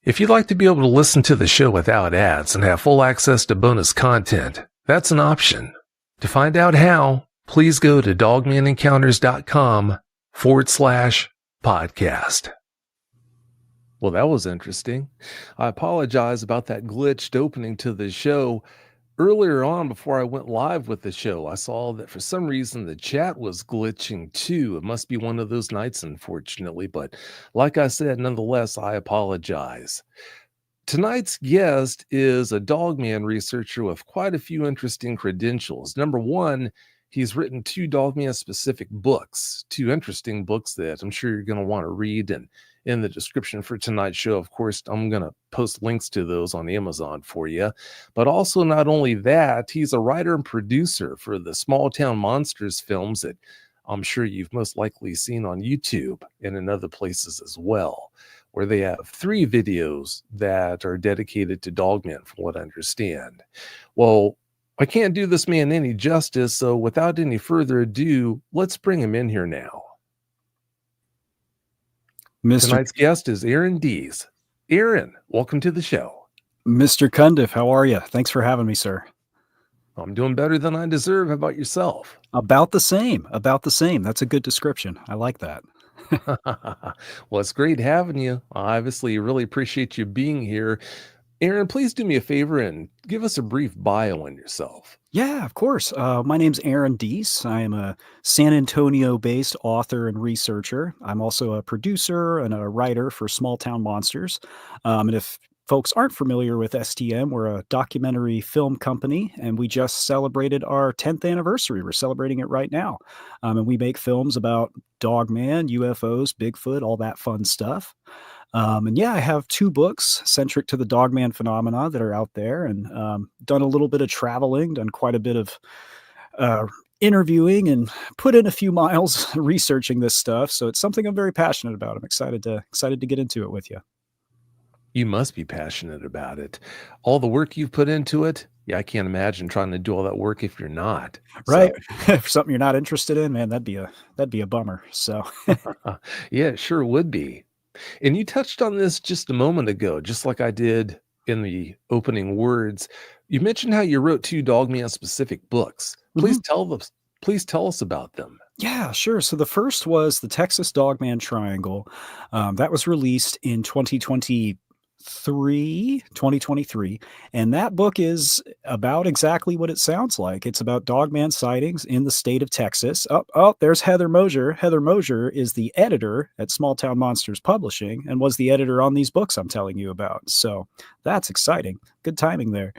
If you'd like to be able to listen to the show without ads and have full access to bonus content, that's an option. To find out how, please go to dogmanencounters.com/podcast. Well, that was interesting. I apologize about that glitched opening to the show. Earlier on, before I went live with the show, I saw that for some reason the chat was glitching too. It must be one of those nights, unfortunately. But like I said, nonetheless, I apologize. Tonight's guest is a Dogman researcher with quite a few interesting credentials. Number one, he's written 2 Dogman-specific books, 2 interesting books that I'm sure you're going to want to read. And in the description for tonight's show, of course, I'm going to post links to those on Amazon for you. But also, not only that, he's a writer and producer for the Small Town Monsters films that I'm sure you've most likely seen on YouTube and in other places as well, where they have 3 videos that are dedicated to Dogmen, from what I understand. Well, I can't do this man any justice, so without any further ado, let's bring him in here now. Tonight's guest is Aaron Deese. Aaron, welcome to the show. Mr. Cundiff, how are you? Thanks for having me, sir. I'm doing better than I deserve. How about yourself? About the same. That's a good description. I like that. Well, it's great having you. I obviously really appreciate you being here. Aaron, please do me a favor and give us a brief bio on yourself. Yeah, of course. My name's Aaron Deese. I am a San Antonio-based author and researcher. I'm also a producer and a writer for Small Town Monsters. And if folks aren't familiar with STM, we're a documentary film company, and we just celebrated our 10th anniversary. We're celebrating it right now. And we make films about Dogman, UFOs, Bigfoot, all that fun stuff. And yeah, I have 2 books centric to the Dogman phenomena that are out there, and done a little bit of traveling, done quite a bit of interviewing, and put in a few miles researching this stuff. So it's something I'm very passionate about. I'm excited to get into it with you. You must be passionate about it. All the work you've put into it. Yeah, I can't imagine trying to do all that work if you're not. Right. So. For something you're not interested in, man, that'd be a bummer. So yeah, it sure would be. And you touched on this just a moment ago, just like I did in the opening words. You mentioned how you wrote 2 Dogman specific books. Please tell us about them. Yeah, sure. So the first was the Texas Dogman Triangle. That was released in 2023, and that book is about exactly what it sounds like. It's about Dogman sightings in the state of Texas. Oh, there's Heather Mosier. Heather Mosier is the editor at Small Town Monsters Publishing and was the editor on these books I'm telling you about. So that's exciting. Good timing there.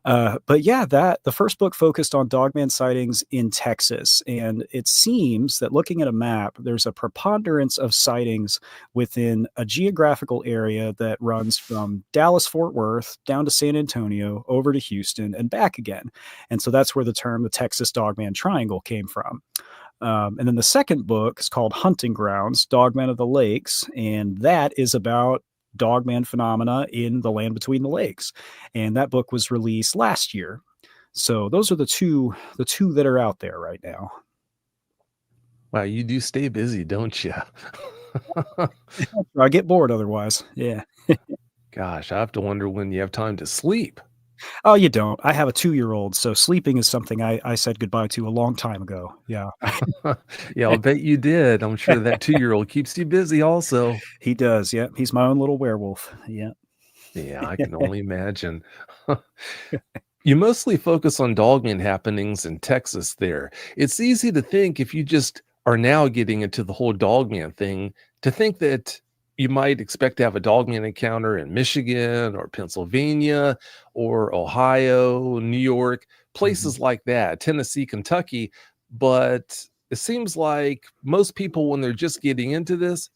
But yeah, the first book focused on Dogman sightings in Texas, and it seems that looking at a map, there's a preponderance of sightings within a geographical area that runs from Dallas-Fort Worth down to San Antonio, over to Houston, and back again. And so that's where the term the Texas Dogman Triangle came from. And then the second book is called Hunting Grounds, Dogmen of the Lakes, and that is about Dogman phenomena in the land between the lakes. And that book was released last year. So those are the two that are out there right now. Wow, you do stay busy, don't you? I get bored otherwise. Yeah. Gosh, I have to wonder when you have time to sleep. Oh, you don't. I have a 2-year-old, so sleeping is something I said goodbye to a long time ago. Yeah. Yeah, I'll bet you did. I'm sure that 2-year-old keeps you busy also. He does. Yeah. He's my own little werewolf. Yeah. Yeah, I can only imagine. You mostly focus on Dogman happenings in Texas there. It's easy to think, if you just are now getting into the whole Dogman thing, to think that you might expect to have a Dogman encounter in Michigan or Pennsylvania or Ohio, New York, places like that, Tennessee, Kentucky. But it seems like most people, when they're just getting into this,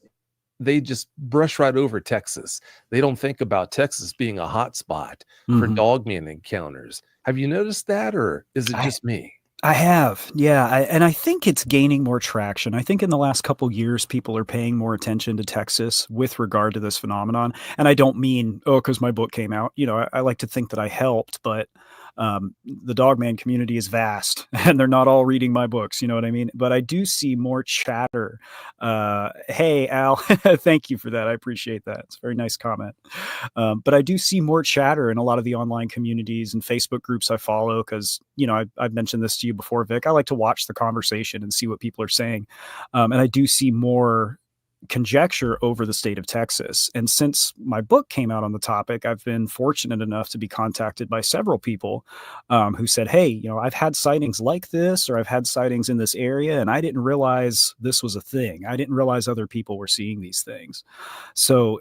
they just brush right over Texas. They don't think about Texas being a hot spot for Dogman encounters. Have you noticed that, or is it just me? I have, yeah, and I think it's gaining more traction. I think in the last couple years, people are paying more attention to Texas with regard to this phenomenon. And I don't mean, because my book came out. You know, I like to think that I helped, but The Dogman community is vast, and they're not all reading my books. You know what I mean? But I do see more chatter. Hey, Al, thank you for that. I appreciate that. It's a very nice comment. But I do see more chatter in a lot of the online communities and Facebook groups I follow because, I've mentioned this to you before, Vic. I like to watch the conversation and see what people are saying. And I do see more conjecture over the state of Texas. And since my book came out on the topic, I've been fortunate enough to be contacted by several people who said, hey, I've had sightings like this, or I've had sightings in this area, and I didn't realize this was a thing. I didn't realize other people were seeing these things. So,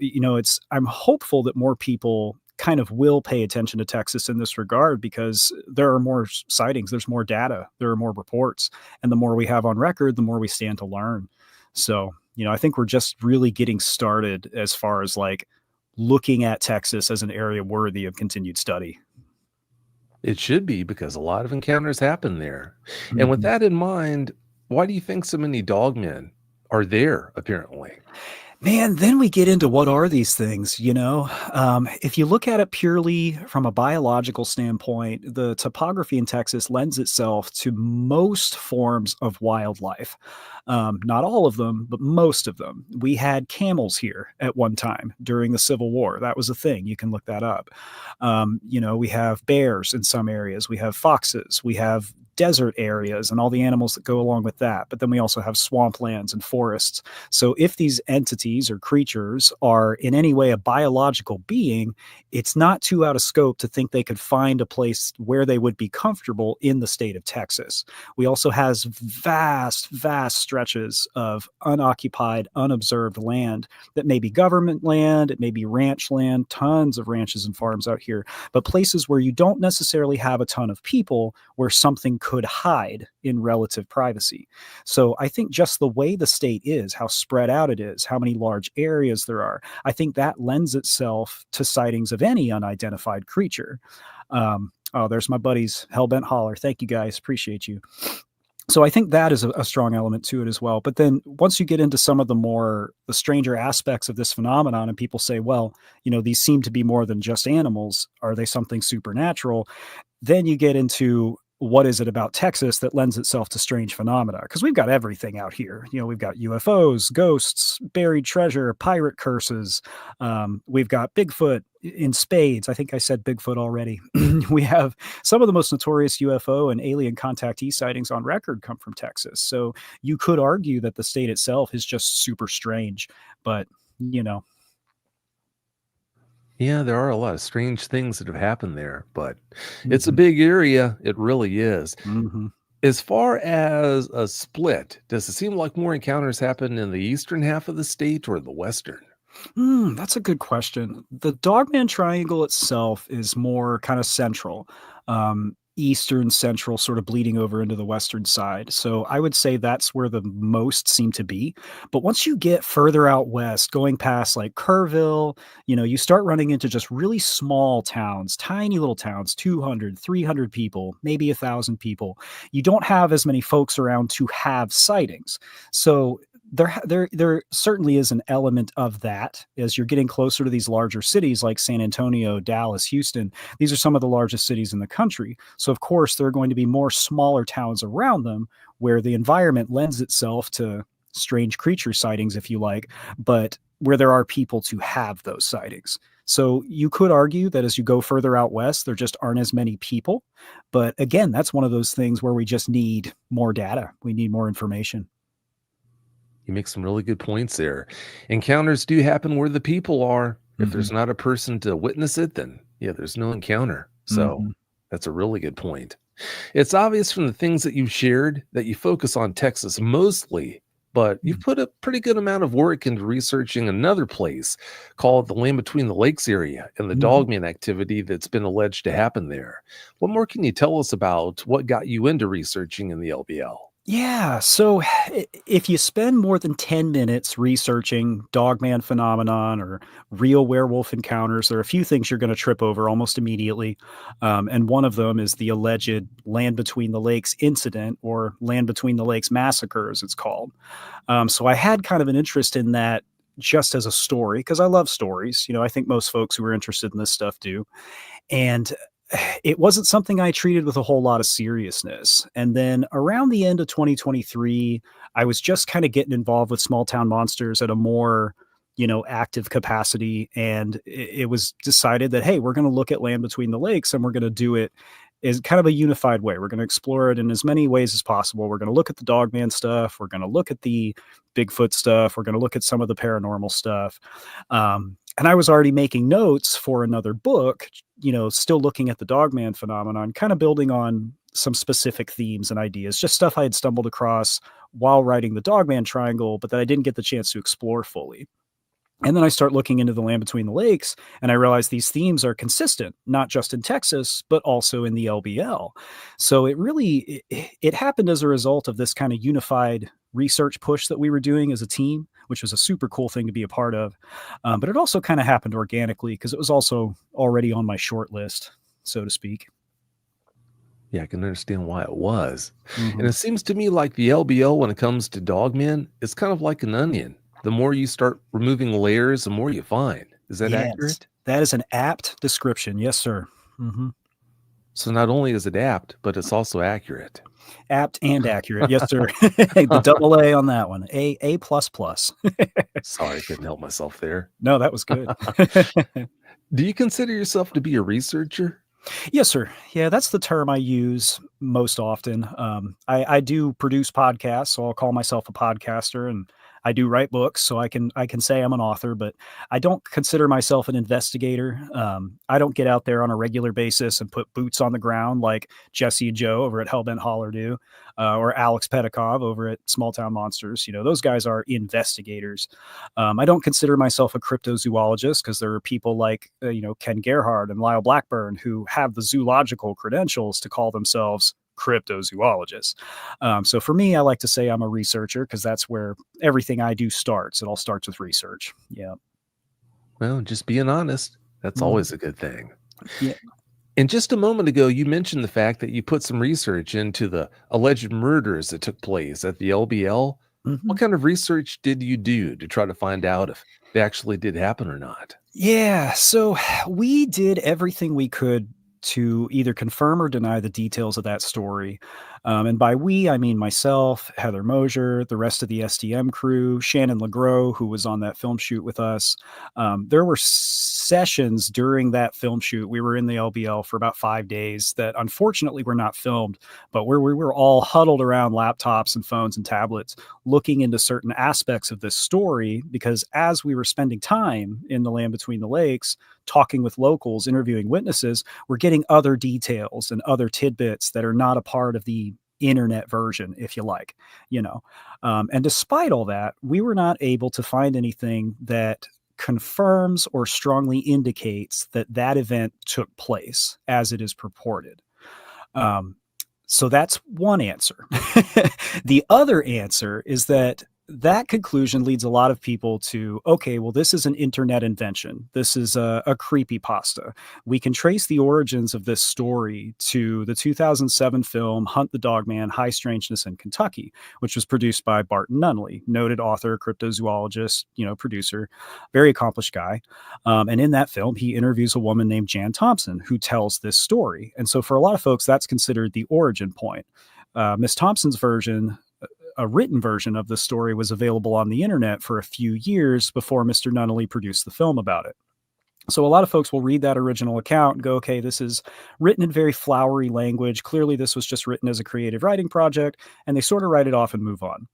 I'm hopeful that more people kind of will pay attention to Texas in this regard because there are more sightings, there's more data, there are more reports, and the more we have on record, the more we stand to learn. So, I think we're just really getting started as far as like looking at Texas as an area worthy of continued study. It should be because a lot of encounters happen there. And with Mhm. that in mind, why do you think so many dogmen are there, apparently? Man, then we get into what are these things, If you look at it purely from a biological standpoint, the topography in Texas lends itself to most forms of wildlife. Not all of them, but most of them. We had camels here at one time during the Civil War. That was a thing. You can look that up. We have bears in some areas. We have foxes. We have desert areas and all the animals that go along with that. But then we also have swamplands and forests. So if these entities or creatures are in any way a biological being, it's not too out of scope to think they could find a place where they would be comfortable in the state of Texas. We also have vast stretches of unoccupied, unobserved land that may be government land, it may be ranch land, tons of ranches and farms out here, but places where you don't necessarily have a ton of people where something could hide in relative privacy. So I think just the way the state is, how spread out it is, how many large areas there are, I think that lends itself to sightings of any unidentified creature. Oh, there's my buddies, Hellbent Holler. Thank you guys. Appreciate you. So I think that is a strong element to it as well. But then once you get into some of the stranger aspects of this phenomenon, and people say, well, these seem to be more than just animals. Are they something supernatural? Then you get into what is it about Texas that lends itself to strange phenomena? Because we've got everything out here. We've got UFOs, ghosts, buried treasure, pirate curses. We've got Bigfoot in spades. I think I said Bigfoot already. We have some of the most notorious UFO and alien contactee sightings on record come from Texas. So you could argue that the state itself is just super strange, but Yeah, there are a lot of strange things that have happened there, but it's a Mhm, big area. It really is. mhm. As far as a split, does it seem like more encounters happen in the eastern half of the state or the western? That's a good question. The Dogman Triangle itself is more kind of central, eastern central, sort of bleeding over into the western side. So I would say that's where the most seem to be. But once you get further out west, going past like Kerrville, you start running into just really small towns, tiny little towns, 200, 300 people, maybe 1,000 people. You don't have as many folks around to have sightings. So there certainly is an element of that as you're getting closer to these larger cities like San Antonio, Dallas, Houston. These are some of the largest cities in the country. So of course there are going to be more smaller towns around them where the environment lends itself to strange creature sightings, if you like, but where there are people to have those sightings. So you could argue that as you go further out west, there just aren't as many people. But again, that's one of those things where we just need more data. We need more information. You make some really good points there. Encounters do happen where the people are. If Mhm. there's not a person to witness it, then yeah, there's no encounter. So Mhm. that's a really good point. It's obvious from the things that you shared that you focus on Texas mostly, but you've put a pretty good amount of work into researching another place called the Land Between the Lakes area and the Mhm. dogman activity that's been alleged to happen there. What more can you tell us about what got you into researching in the LBL? Yeah, so if you spend more than 10 minutes researching Dogman phenomenon or real werewolf encounters, there are a few things you're going to trip over almost immediately. And one of them is the alleged Land Between the Lakes incident, or Land Between the Lakes massacre, as it's called. So I had kind of an interest in that just as a story because I love stories. I think most folks who are interested in this stuff do. And it wasn't something I treated with a whole lot of seriousness. And then around the end of 2023, I was just kind of getting involved with small town monsters at a more, active capacity. And it was decided that, hey, we're going to look at Land Between the Lakes and we're going to do it is kind of a unified way. We're going to explore it in as many ways as possible. We're going to look at the Dogman stuff. We're going to look at the Bigfoot stuff. We're going to look at some of the paranormal stuff. And I was already making notes for another book, still looking at the Dogman phenomenon, kind of building on some specific themes and ideas, just stuff I had stumbled across while writing the Dogman Triangle, but that I didn't get the chance to explore fully. And then I start looking into the Land Between the Lakes, and I realize these themes are consistent, not just in Texas, but also in the LBL. So it happened as a result of this kind of unified research push that we were doing as a team, which was a super cool thing to be a part of. But it also kind of happened organically because it was also already on my short list, so to speak. Yeah, I can understand why it was. And Mm-hmm. it seems to me like the LBL, when it comes to Dogmen, it's kind of like an onion. The more you start removing layers, the more you find. Is that Yes, accurate? that is an apt description. Yes, sir. Mm-hmm. So not only is it apt, but it's also accurate. Apt and accurate. Yes, sir. The double A on that one. A plus plus. Sorry, I couldn't help myself there. No, that was good. Do you consider yourself to be a researcher? Yes, sir. Yeah, that's the term I use most often. I do produce podcasts, so I'll call myself a podcaster, and I do write books, so I can say I'm an author, but I don't consider myself an investigator. I don't get out there on a regular basis and put boots on the ground like Jesse and Joe over at Hellbent Holler do, or Alex Pedikov over at Small Town Monsters. Those guys are investigators. I don't consider myself a cryptozoologist because there are people like Ken Gerhard and Lyle Blackburn who have the zoological credentials to call themselves cryptozoologists. So for me, I like to say I'm a researcher because that's where everything I do starts. It all starts with research. Yeah. Well, just being honest, that's Mhm. always a good thing. Yeah. And just a moment ago, you mentioned the fact that you put some research into the alleged murders that took place at the LBL. Mhm. What kind of research did you do to try to find out if they actually did happen or not? Yeah, so we did everything we could to either confirm or deny the details of that story. And by we, I mean myself, Heather Mosier, the rest of the STM crew, Shannon LeGros, who was on that film shoot with us. There were sessions during that film shoot. We were in the LBL for about 5 days that unfortunately were not filmed, but we were all huddled around laptops and phones and tablets looking into certain aspects of this story because as we were spending time in the Land Between the Lakes, talking with locals, interviewing witnesses, we're getting other details and other tidbits that are not a part of the internet version, if you like, and despite all that, we were not able to find anything that confirms or strongly indicates that that event took place as it is purported. Um, so that's one answer. The other answer is that conclusion leads a lot of people to, okay, well, this is an internet invention. This is a creepypasta. We can trace the origins of this story to the 2007 film Hunt the Dogman, High Strangeness in Kentucky, which was produced by Barton Nunley, noted author, cryptozoologist, producer, very accomplished guy. And in that film, he interviews a woman named Jan Thompson who tells this story. And so for a lot of folks, that's considered the origin point. Miss Thompson's version, a written version of the story, was available on the internet for a few years before Mr. Nunnally produced the film about it. So a lot of folks will read that original account and go, okay, this is written in very flowery language. Clearly, this was just written as a creative writing project, and they sort of write it off and move on.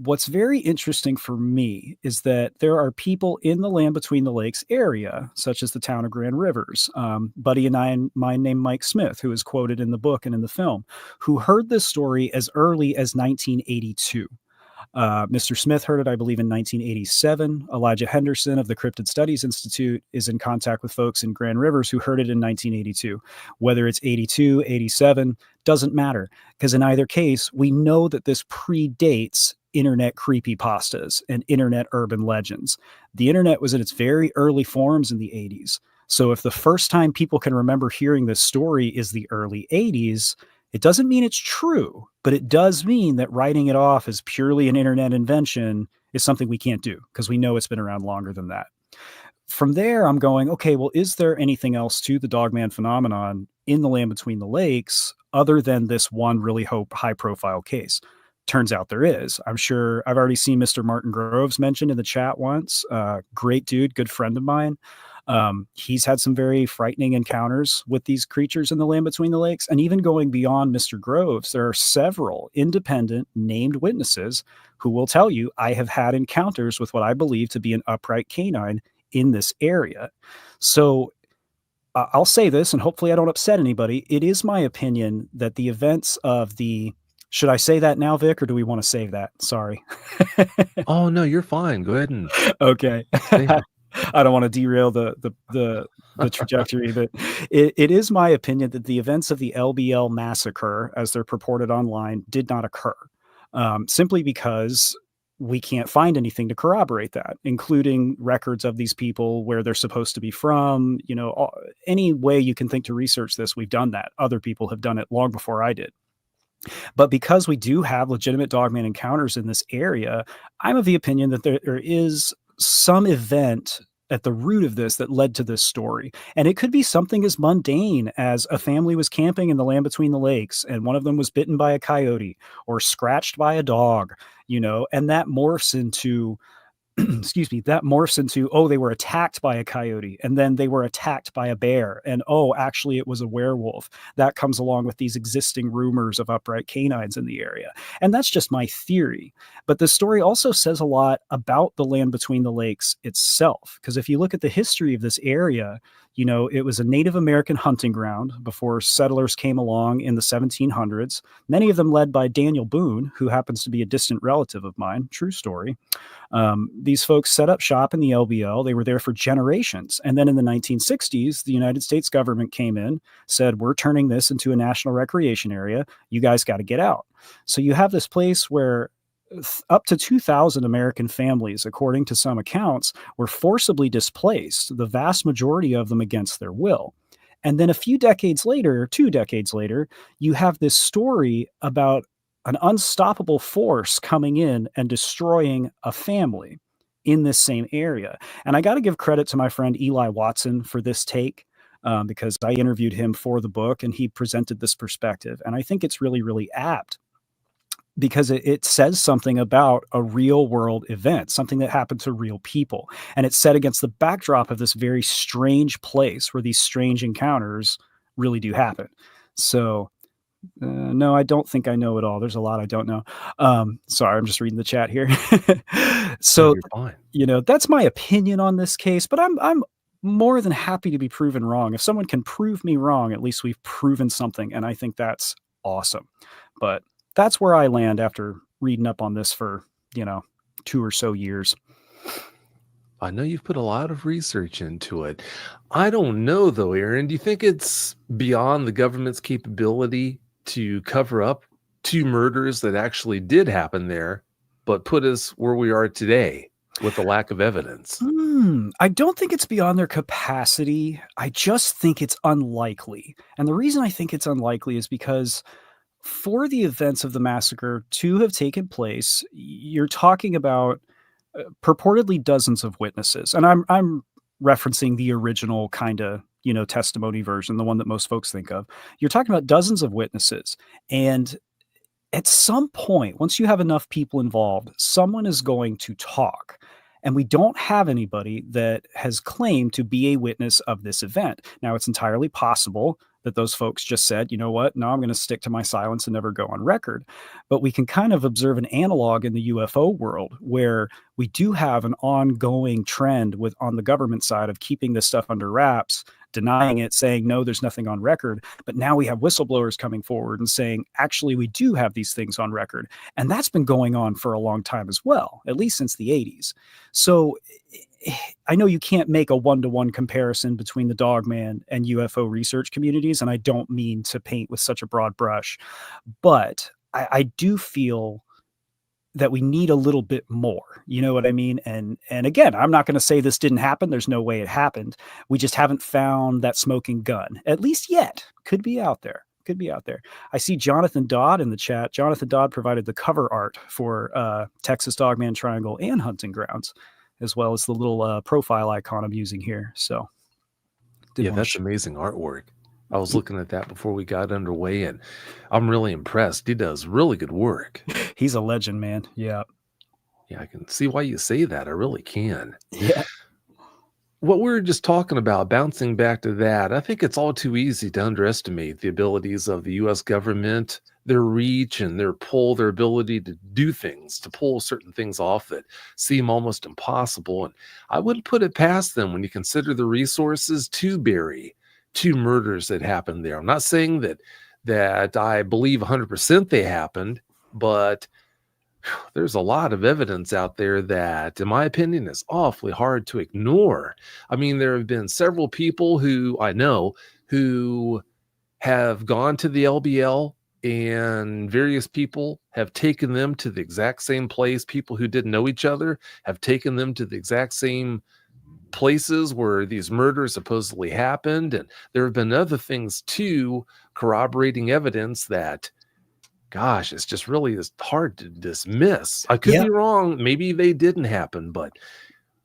What's very interesting for me is that there are people in the Land Between the Lakes area, such as the town of Grand Rivers, buddy and mine named Mike Smith, who is quoted in the book and in the film, who heard this story as early as 1982. Mr. Smith heard it, I believe, in 1987. Elijah Henderson of the Cryptid Studies Institute is in contact with folks in Grand Rivers who heard it in 1982. Whether it's 82, 87, doesn't matter, because in either case, we know that this predates internet creepypastas and internet urban legends. The internet was in its very early forms in the 80s. So if the first time people can remember hearing this story is the early 80s, it doesn't mean it's true, but it does mean that writing it off as purely an internet invention is something we can't do because we know it's been around longer than that. from there, I'm going, okay, well, is there anything else to the Dogman phenomenon in the land between the lakes other than this one really high profile case? Turns out there is. I'm sure I've already seen Mr. Martin Groves mentioned in the chat once. Great dude, good friend of mine. He's had some very frightening encounters with these creatures in the land between the lakes. And even going beyond Mr. Groves, there are several independent named witnesses who will tell you, I have had encounters with what I believe to be an upright canine in this area. So I'll say this, and hopefully I don't upset anybody. It is my opinion that the events of the, should I say that now, Vic, or do we want to save that? Sorry. Oh, no, you're fine. Go ahead and Okay. say it. I don't want to derail the trajectory, but it is my opinion that the events of the LBL massacre, as they're purported online, did not occur, simply because we can't find anything to corroborate that, including records of these people, where they're supposed to be from. Any way you can think to research this, we've done that. Other people have done it long before I did. But because we do have legitimate Dogman encounters in this area, I'm of the opinion that there is some event at the root of this that led to this story. And it could be something as mundane as a family was camping in the land between the lakes, and one of them was bitten by a coyote or scratched by a dog, and that morphs into excuse me, that morphs into, oh, they were attacked by a coyote, and then they were attacked by a bear, and oh, actually it was a werewolf. That comes along with these existing rumors of upright canines in the area. And that's just my theory. But the story also says a lot about the land between the lakes itself. Because if you look at the history of this area, it was a Native American hunting ground before settlers came along in the 1700s, many of them led by Daniel Boone, who happens to be a distant relative of mine. True story. These folks set up shop in the LBL. They were there for generations. And then in the 1960s, the United States government came in, said, we're turning this into a national recreation area. You guys got to get out. So you have this place where up to 2,000 American families, according to some accounts, were forcibly displaced, the vast majority of them against their will. And then a few decades later, 2 decades later, you have this story about an unstoppable force coming in and destroying a family in this same area. And I got to give credit to my friend Eli Watson for this take, because I interviewed him for the book and he presented this perspective. And I think it's really, really apt, because it says something about a real world event, something that happened to real people. And it's set against the backdrop of this very strange place where these strange encounters really do happen. So no, I don't think I know it all. There's a lot I don't know. Sorry, I'm just reading the chat here. So, No, you're fine. that's my opinion on this case, but I'm more than happy to be proven wrong. If someone can prove me wrong, at least we've proven something. And I think that's awesome. But that's where I land after reading up on this for, 2 or so years. I know you've put a lot of research into it. I don't know, though, Aaron. Do you think it's beyond the government's capability to cover up 2 murders that actually did happen there, but put us where we are today with the lack of evidence? I don't think it's beyond their capacity. I just think it's unlikely. And the reason I think it's unlikely is because for the events of the massacre to have taken place, you're talking about purportedly dozens of witnesses. And I'm referencing the original kind of, testimony version, the one that most folks think of. You're talking about dozens of witnesses. And at some point, once you have enough people involved, someone is going to talk. And we don't have anybody that has claimed to be a witness of this event. Now, it's entirely possible that those folks just said, you know what, no, I'm going to stick to my silence and never go on record. But we can kind of observe an analog in the UFO world where we do have an ongoing trend on the government side of keeping this stuff under wraps, denying it, saying, no, there's nothing on record. But now we have whistleblowers coming forward and saying, actually, we do have these things on record. And that's been going on for a long time as well, at least since the 80s. So I know you can't make a one-to-one comparison between the Dogman and UFO research communities, and I don't mean to paint with such a broad brush, but I do feel that we need a little bit more. You know what I mean? And again, I'm not going to say this didn't happen. There's no way it happened. We just haven't found that smoking gun, at least yet. Could be out there. I see Jonathan Dodd in the chat. Jonathan Dodd provided the cover art for Texas Dogman Triangle and Hunting Grounds. as well as the little profile icon I'm using here. So did Yeah, want that's to. amazing artwork. I was looking at that before we got underway, and I'm really impressed. He does really good work. He's a legend, man. Yeah. Yeah, I can see why you say that. I really can. Yeah. What we were just talking about, bouncing back to that, I think it's all too easy to underestimate the abilities of the US government, their reach and their pull, their ability to do things, to pull certain things off that seem almost impossible. And I wouldn't put it past them when you consider the resources to bury two murders that happened there. I'm not saying that I believe 100% they happened, but there's a lot of evidence out there that, in my opinion, is awfully hard to ignore. I mean, there have been several people who I know who have gone to the LBL, and various people have taken them to the exact same place. People who didn't know each other have taken them to the exact same places where these murders supposedly happened. And there have been other things too, corroborating evidence that, gosh, it's just really is hard to dismiss. I could Yeah. be wrong. Maybe they didn't happen, but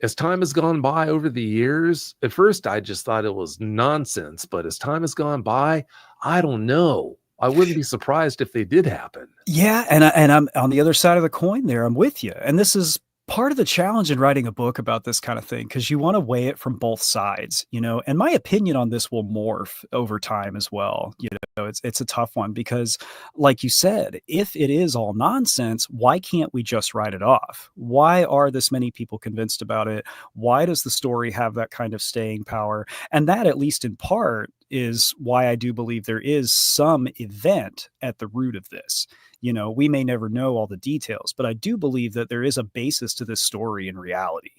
as time has gone by over the years, at first I just thought it was nonsense, but as time has gone by, I don't know. I wouldn't be surprised if they did happen. Yeah, and I'm on the other side of the coin there. I'm with you. And this is part of the challenge in writing a book about this kind of thing because you want to weigh it from both sides, you know. And my opinion on this will morph over time as well. You know, it's a tough one because like you said, if it is all nonsense, why can't we just write it off? Why are this many people convinced about it? Why does the story have that kind of staying power? And that, at least in part, is why I do believe there is some event at the root of this. You know, we may never know all the details, but I do believe that there is a basis to this story in reality.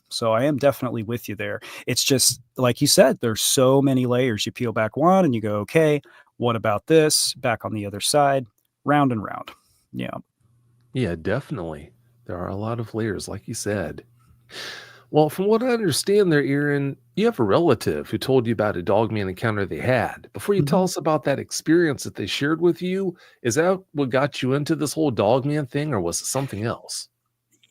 So I am definitely with you there. It's just like you said, there's so many layers. You peel back one and you go, okay, what about this? Back on the other side, round and round. Yeah. Yeah, definitely. There are a lot of layers, like you said. Well, from what I understand there, Aaron, you have a relative who told you about a dogman encounter they had. Before you tell Mhm. us about that experience that they shared with you, is that what got you into this whole dogman thing, or was it something else?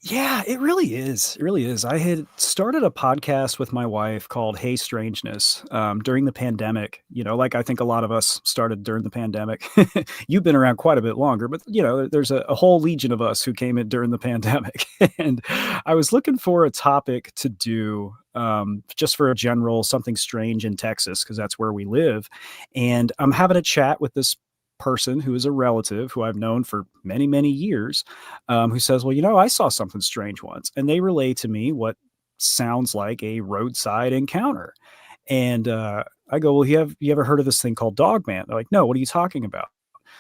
Yeah, it really is. It really is. I had started a podcast with my wife called Hey Strangeness during the pandemic. You know, like I think a lot of us started during the pandemic. You've been around quite a bit longer, but you know, there's a whole legion of us who came in during the pandemic. And I was looking for a topic to do just for a general something strange in Texas, because that's where we live. And I'm having a chat with this person who is a relative who I've known for many, many years, who says, "Well, you know, I saw something strange once." And they relay to me what sounds like a roadside encounter. And I go, "Well, you ever heard of this thing called Dogman?" They're like, "No, what are you talking about?"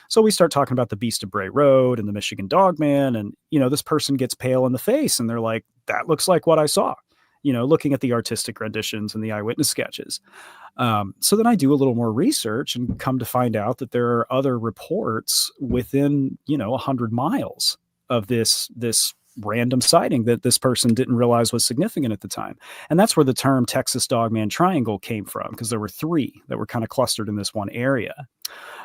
So we start talking about the Beast of Bray Road and the Michigan Dogman. And, you know, this person gets pale in the face and they're like, "That looks like what I saw," you know, looking at the artistic renditions and the eyewitness sketches. So then I do a little more research and come to find out that there are other reports within, you know, 100 miles of this random sighting that this person didn't realize was significant at the time. And that's where the term Texas Dogman Triangle came from, because there were three that were kind of clustered in this one area.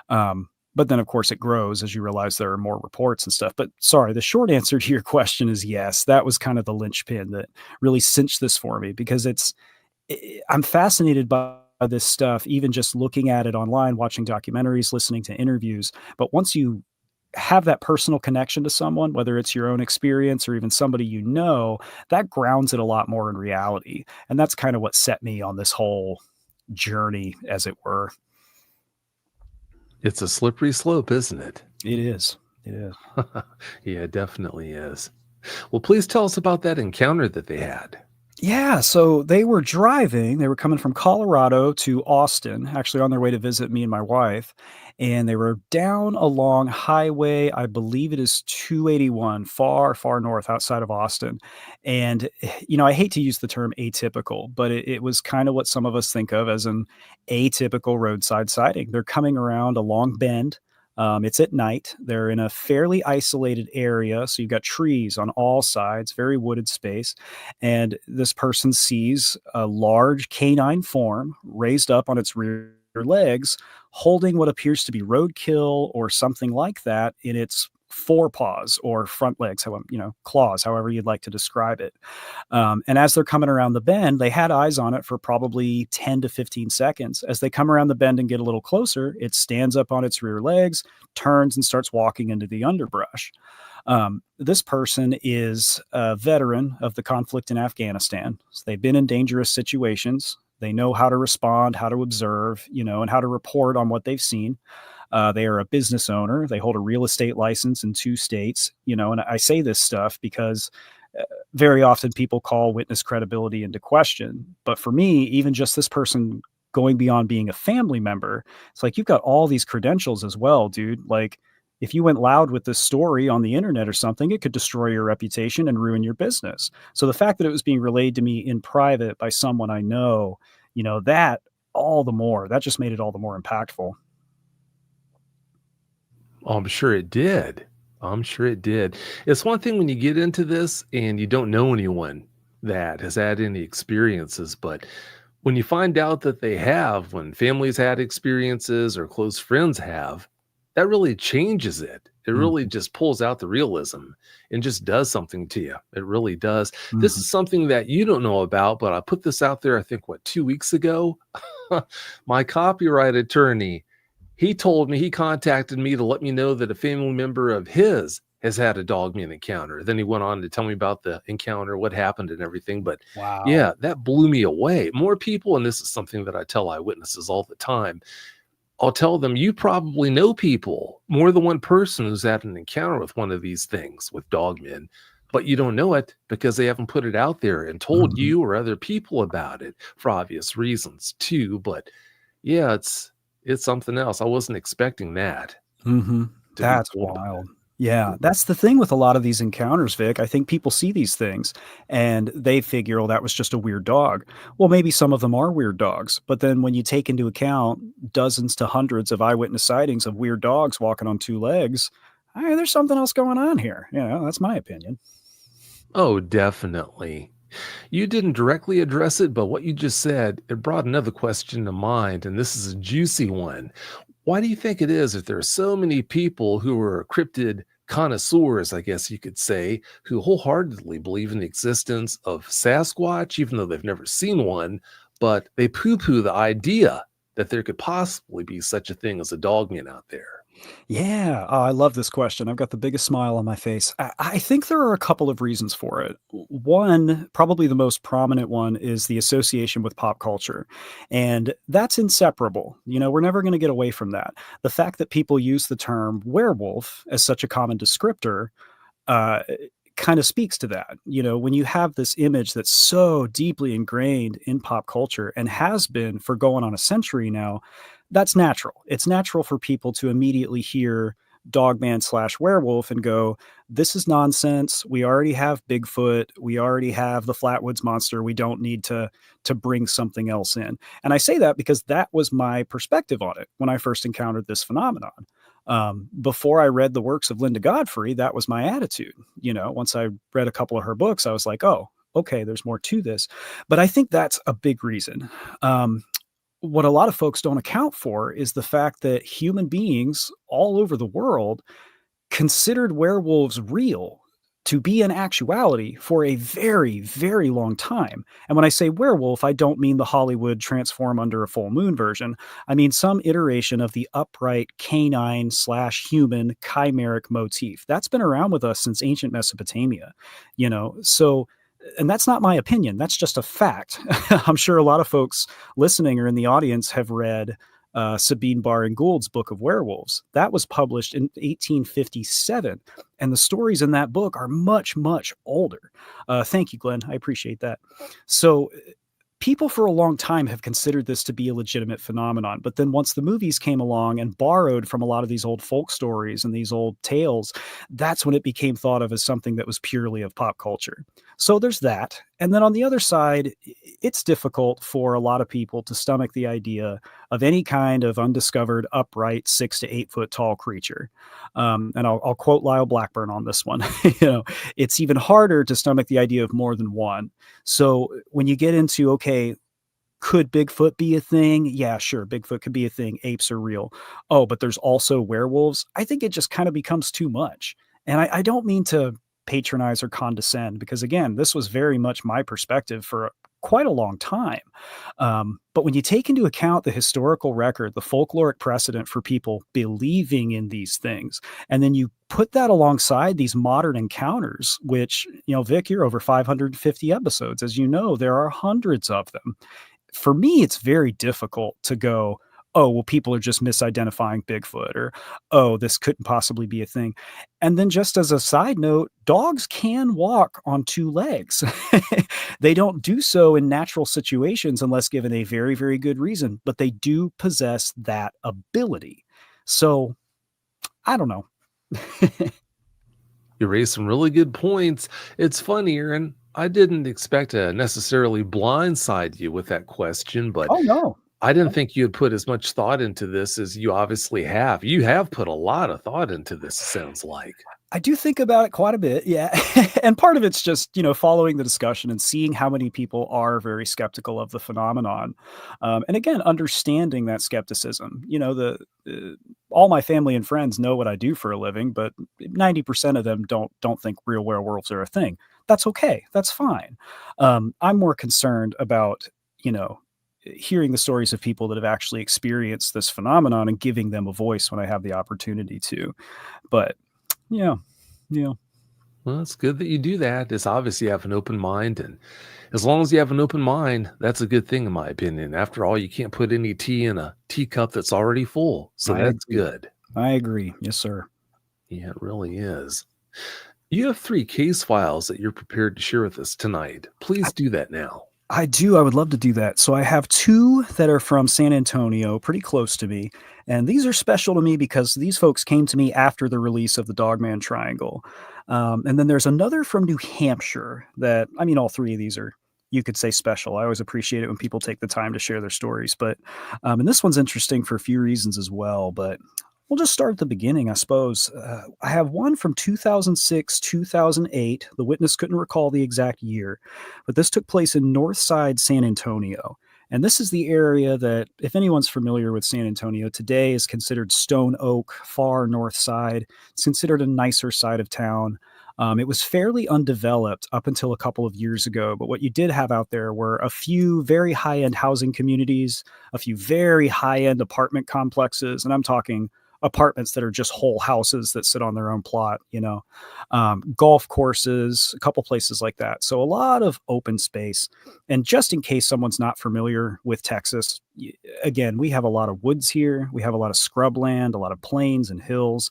But then, of course, it grows as you realize there are more reports and stuff. But sorry, the short answer to your question is yes. That was kind of the linchpin that really cinched this for me, because I'm fascinated by this stuff, even just looking at it online, watching documentaries, listening to interviews. But once you have that personal connection to someone, whether it's your own experience or even somebody you know, that grounds it a lot more in reality. And that's kind of what set me on this whole journey, as it were. It's a slippery slope, isn't it? It is. It is. Yeah, it definitely is. Well, please tell us about that encounter that they had. Yeah, so they were driving. They were coming from Colorado to Austin, actually on their way to visit me and my wife. And they were down along highway, I believe it is 281, far, far north outside of Austin. And, you know, I hate to use the term atypical, but it was kind of what some of us think of as an atypical roadside sighting. They're coming around a long bend. It's at night. They're in a fairly isolated area. So you've got trees on all sides, very wooded space. And this person sees a large canine form raised up on its rear legs, holding what appears to be roadkill or something like that in its forepaws or front legs, claws, however you'd like to describe it. And as they're coming around the bend, they had eyes on it for probably 10 to 15 seconds. As they come around the bend and get a little closer, it stands up on its rear legs, turns, and starts walking into the underbrush. This person is a veteran of the conflict in Afghanistan. So they've been in dangerous situations. They know how to respond, how to observe, and how to report on what they've seen. They are a business owner. They hold a real estate license in 2 states, and I say this stuff because very often people call witness credibility into question. But for me, even just this person going beyond being a family member, it's like, you've got all these credentials as well, dude. Like, if you went loud with this story on the internet or something, it could destroy your reputation and ruin your business. So the fact that it was being relayed to me in private by someone I know, that just made it all the more impactful. Oh, I'm sure it did. I'm sure it did. It's one thing when you get into this and you don't know anyone that has had any experiences, but when you find out that they have, when families had experiences or close friends have, that really changes it. It really Mhm, just pulls out the realism and just does something to you. It really does. This mhm. is something that you don't know about, but I put this out there, I think, 2 weeks ago? My copyright attorney, he contacted me to let me know that a family member of his has had a dogman encounter. Then he went on to tell me about the encounter, what happened and everything. But Wow. yeah, that blew me away. More people, and this is something that I tell eyewitnesses all the time. I'll tell them, you probably know people, more than one person who's had an encounter with one of these things with dogmen, but you don't know it because they haven't put it out there and told Mhm, you or other people about it for obvious reasons too. But yeah, it's something else. I wasn't expecting that mhm. to be That's told about wild. it. Yeah, that's the thing with a lot of these encounters, Vic. I think people see these things and they figure, oh, that was just a weird dog. Well, maybe some of them are weird dogs, but then when you take into account dozens to hundreds of eyewitness sightings of weird dogs walking on 2 legs, there's something else going on here. That's my opinion. Oh, definitely. You didn't directly address it, but what you just said, it brought another question to mind, and this is a juicy one. Why do you think it is that there are so many people who are cryptid connoisseurs, I guess you could say, who wholeheartedly believe in the existence of Sasquatch, even though they've never seen one, but they poo poo the idea that there could possibly be such a thing as a dogman out there? Yeah. Oh, I love this question. I've got the biggest smile on my face. I think there are a couple of reasons for it. One, probably the most prominent one, is the association with pop culture. And that's inseparable. We're never going to get away from that. The fact that people use the term werewolf as such a common descriptor uh, kind of speaks to that. When you have this image that's so deeply ingrained in pop culture and has been for going on a century now, that's natural. It's natural for people to immediately hear Dogman slash werewolf and go, this is nonsense. We already have Bigfoot. We already have the Flatwoods Monster. We don't need to bring something else in. And I say that because that was my perspective on it when I first encountered this phenomenon. Before I read the works of Linda Godfrey, that was my attitude. Once I read a couple of her books, I was like, oh, okay, there's more to this. But I think that's a big reason. What a lot of folks don't account for is the fact that human beings all over the world considered werewolves real to be an actuality for a very, very long time. And when I say werewolf, I don't mean the Hollywood transform under a full moon version. I mean some iteration of the upright canine slash human chimeric motif. That's been around with us since ancient Mesopotamia, so and that's not my opinion. That's just a fact. I'm sure a lot of folks listening or in the audience have read Sabine Barr and Gould's Book of Werewolves. That was published in 1857, and the stories in that book are much, much older. Thank you, Glenn. I appreciate that. So, people for a long time have considered this to be a legitimate phenomenon. But then once the movies came along and borrowed from a lot of these old folk stories and these old tales, that's when it became thought of as something that was purely of pop culture. So there's that. And then on the other side, it's difficult for a lot of people to stomach the idea of any kind of undiscovered, upright, 6 to 8 foot tall creature. And I'll quote Lyle Blackburn on this one. It's even harder to stomach the idea of more than one. So when you get into, okay, could Bigfoot be a thing? Yeah, sure. Bigfoot could be a thing. Apes are real. Oh, but there's also werewolves. I think it just kind of becomes too much. And I don't mean to patronize or condescend because, again, this was very much my perspective for quite a long time. But when you take into account the historical record, the folkloric precedent for people believing in these things, and then you put that alongside these modern encounters, which, Vic, you're over 550 episodes. As you know, there are hundreds of them. For me, it's very difficult to go, oh, well, people are just misidentifying Bigfoot, or, oh, this couldn't possibly be a thing. And then, just as a side note, dogs can walk on two legs. They don't do so in natural situations unless given a very, very good reason, but they do possess that ability. So I don't know. You raised some really good points. It's funnier, and I didn't expect to necessarily blindside you with that question, but Oh, no. I didn't think you had put as much thought into this as you obviously have. You have put a lot of thought into this, sounds like. I do think about it quite a bit, yeah. And part of it's just, following the discussion and seeing how many people are very skeptical of the phenomenon. And again, understanding that skepticism. All my family and friends know what I do for a living, but 90% of them don't think real werewolves are a thing. That's okay. That's fine. I'm more concerned about, hearing the stories of people that have actually experienced this phenomenon and giving them a voice when I have the opportunity to. But yeah. Yeah. Well, it's good that you do that. It's obvious you have an open mind, and as long as you have an open mind, that's a good thing in my opinion. After all, you can't put any tea in a teacup that's already full, so I that's agree. good. I agree. Yes, sir. Yeah, it really is. You have 3 case files that you're prepared to share with us tonight. Please do that now. I do. I would love to do that. So I have 2 that are from San Antonio, pretty close to me. And these are special to me because these folks came to me after the release of the Dogman Triangle. And then there's another from New Hampshire that, I mean, all 3 of these are, you could say, special. I always appreciate it when people take the time to share their stories. But, and this one's interesting for a few reasons as well. But we'll just start at the beginning, I suppose. I have one from 2006, 2008. The witness couldn't recall the exact year, but this took place in Northside San Antonio. And this is the area that, if anyone's familiar with San Antonio today, is considered Stone Oak, far north side. It's considered a nicer side of town. It was fairly undeveloped up until a couple of years ago, but what you did have out there were a few very high-end housing communities, a few very high-end apartment complexes, and I'm talking apartments that are just whole houses that sit on their own plot, golf courses, a couple places like that. So a lot of open space. And just in case someone's not familiar with Texas, again, we have a lot of woods here. We have a lot of scrubland, a lot of plains and hills.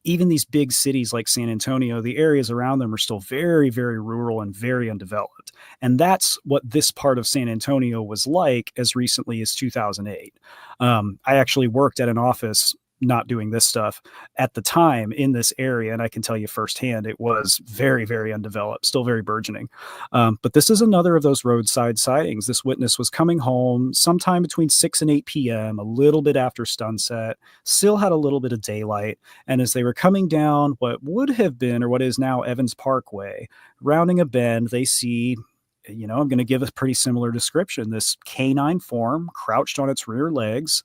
Even these big cities like San Antonio, the areas around them are still very, very rural and very undeveloped. And that's what this part of San Antonio was like as recently as 2008. I actually worked at an office not doing this stuff at the time in this area. And I can tell you firsthand, it was very, very undeveloped, still very burgeoning. But this is another of those roadside sightings. This witness was coming home sometime between 6 and 8 p.m., a little bit after sunset, still had a little bit of daylight. And as they were coming down what would have been, or what is now Evans Parkway, rounding a bend, they see, I'm going to give a pretty similar description. This canine form crouched on its rear legs.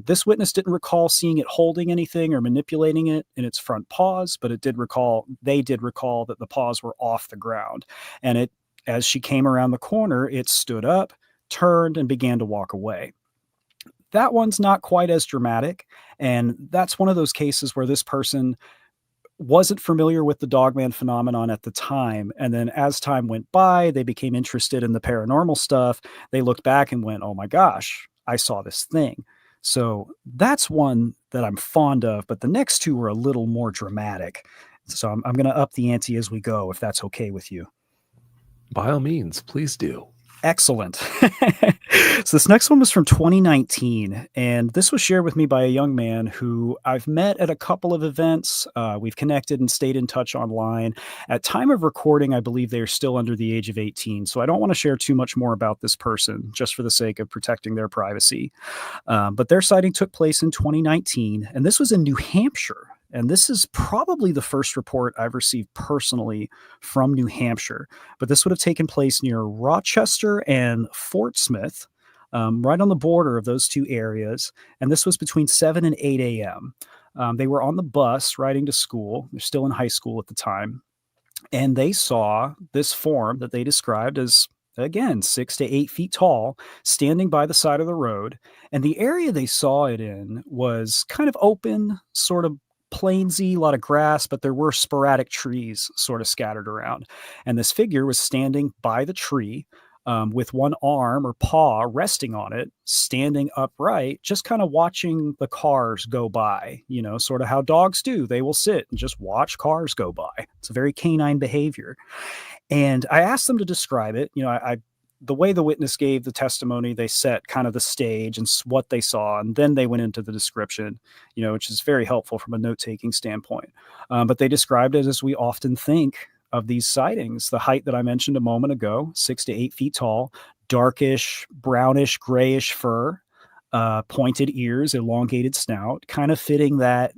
This witness didn't recall seeing it holding anything or manipulating it in its front paws, but they did recall that the paws were off the ground. And as she came around the corner, it stood up, turned, and began to walk away. That one's not quite as dramatic. And that's one of those cases where this person wasn't familiar with the Dogman phenomenon at the time. And then as time went by, they became interested in the paranormal stuff. They looked back and went, oh my gosh, I saw this thing. So that's one that I'm fond of, but the next 2 were a little more dramatic. So I'm going to up the ante as we go, if that's okay with you. By all means, please do. Excellent. So this next one was from 2019, and this was shared with me by a young man who I've met at a couple of events. We've connected and stayed in touch online. At time of recording, I believe they are still under the age of 18, so I don't want to share too much more about this person, just for the sake of protecting their privacy. But their sighting took place in 2019, and this was in New Hampshire. And this is probably the first report I've received personally from New Hampshire. But this would have taken place near Rochester and Fort Smith, right on the border of those 2 areas. And this was between 7 and 8 a.m. They were on the bus riding to school. They're still in high school at the time. And they saw this form that they described as, again, 6 to 8 feet tall, standing by the side of the road. And the area they saw it in was kind of open, sort of plainsy, a lot of grass, but there were sporadic trees sort of scattered around. And this figure was standing by the tree, with one arm or paw resting on it, standing upright, just kind of watching the cars go by, sort of how dogs do. They will sit and just watch cars go by. It's a very canine behavior. And I asked them to describe it. The way the witness gave the testimony, they set kind of the stage and what they saw, and then they went into the description, which is very helpful from a note-taking standpoint. But they described it as we often think of these sightings. The height that I mentioned a moment ago, 6 to 8 feet tall, darkish, brownish, grayish fur, pointed ears, elongated snout, kind of fitting that,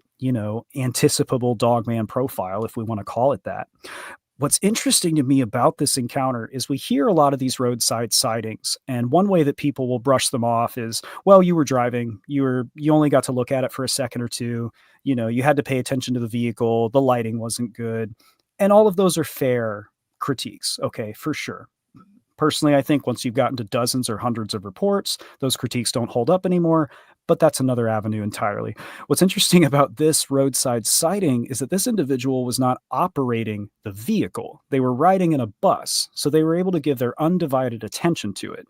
anticipable Dogman profile, if we want to call it that. What's interesting to me about this encounter is we hear a lot of these roadside sightings, and one way that people will brush them off is, well, you were driving, you only got to look at it for a second or two, you had to pay attention to the vehicle, the lighting wasn't good. And all of those are fair critiques, okay, for sure. Personally, I think once you've gotten to dozens or hundreds of reports, those critiques don't hold up anymore, but that's another avenue entirely. What's interesting about this roadside sighting is that this individual was not operating the vehicle. They were riding in a bus, so they were able to give their undivided attention to it.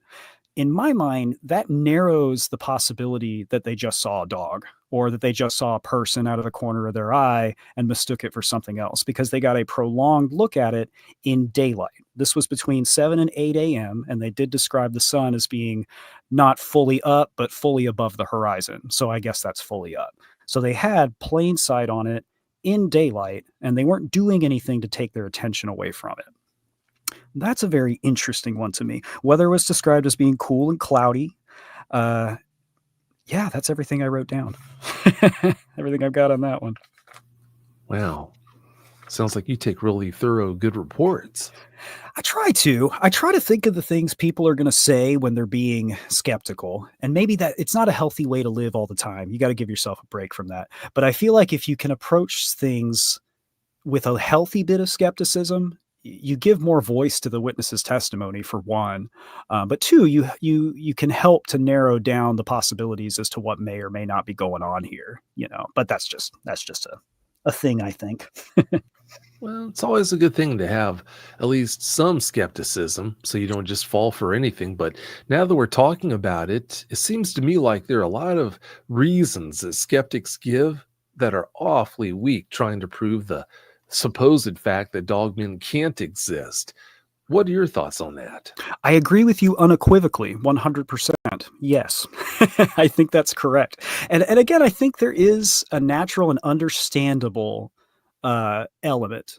In my mind, that narrows the possibility that they just saw a dog or that they just saw a person out of the corner of their eye and mistook it for something else, because they got a prolonged look at it in daylight. This was between 7 and 8 a.m., and they did describe the sun as being not fully up, but fully above the horizon. So I guess that's fully up. So they had plain sight on it in daylight, and they weren't doing anything to take their attention away from it. That's a very interesting one to me. Weather was described as being cool and cloudy. Yeah, that's everything I wrote down. Everything I've got on that one. Wow. Sounds like you take really thorough, good reports. I try to think of the things people are going to say when they're being skeptical. And maybe that it's not a healthy way to live all the time. You got to give yourself a break from that. But I feel like if you can approach things with a healthy bit of skepticism, you give more voice to the witness's testimony, for one, but two, you can help to narrow down the possibilities as to what may or may not be going on here. But that's just a thing, I think. Well, it's always a good thing to have at least some skepticism so you don't just fall for anything. But now that we're talking about it, it seems to me like there are a lot of reasons that skeptics give that are awfully weak, trying to prove the supposed fact that dogmen can't exist. What are your thoughts on that? I agree with you unequivocally, 100%. Yes, I think that's correct. And again, I think there is a natural and understandable element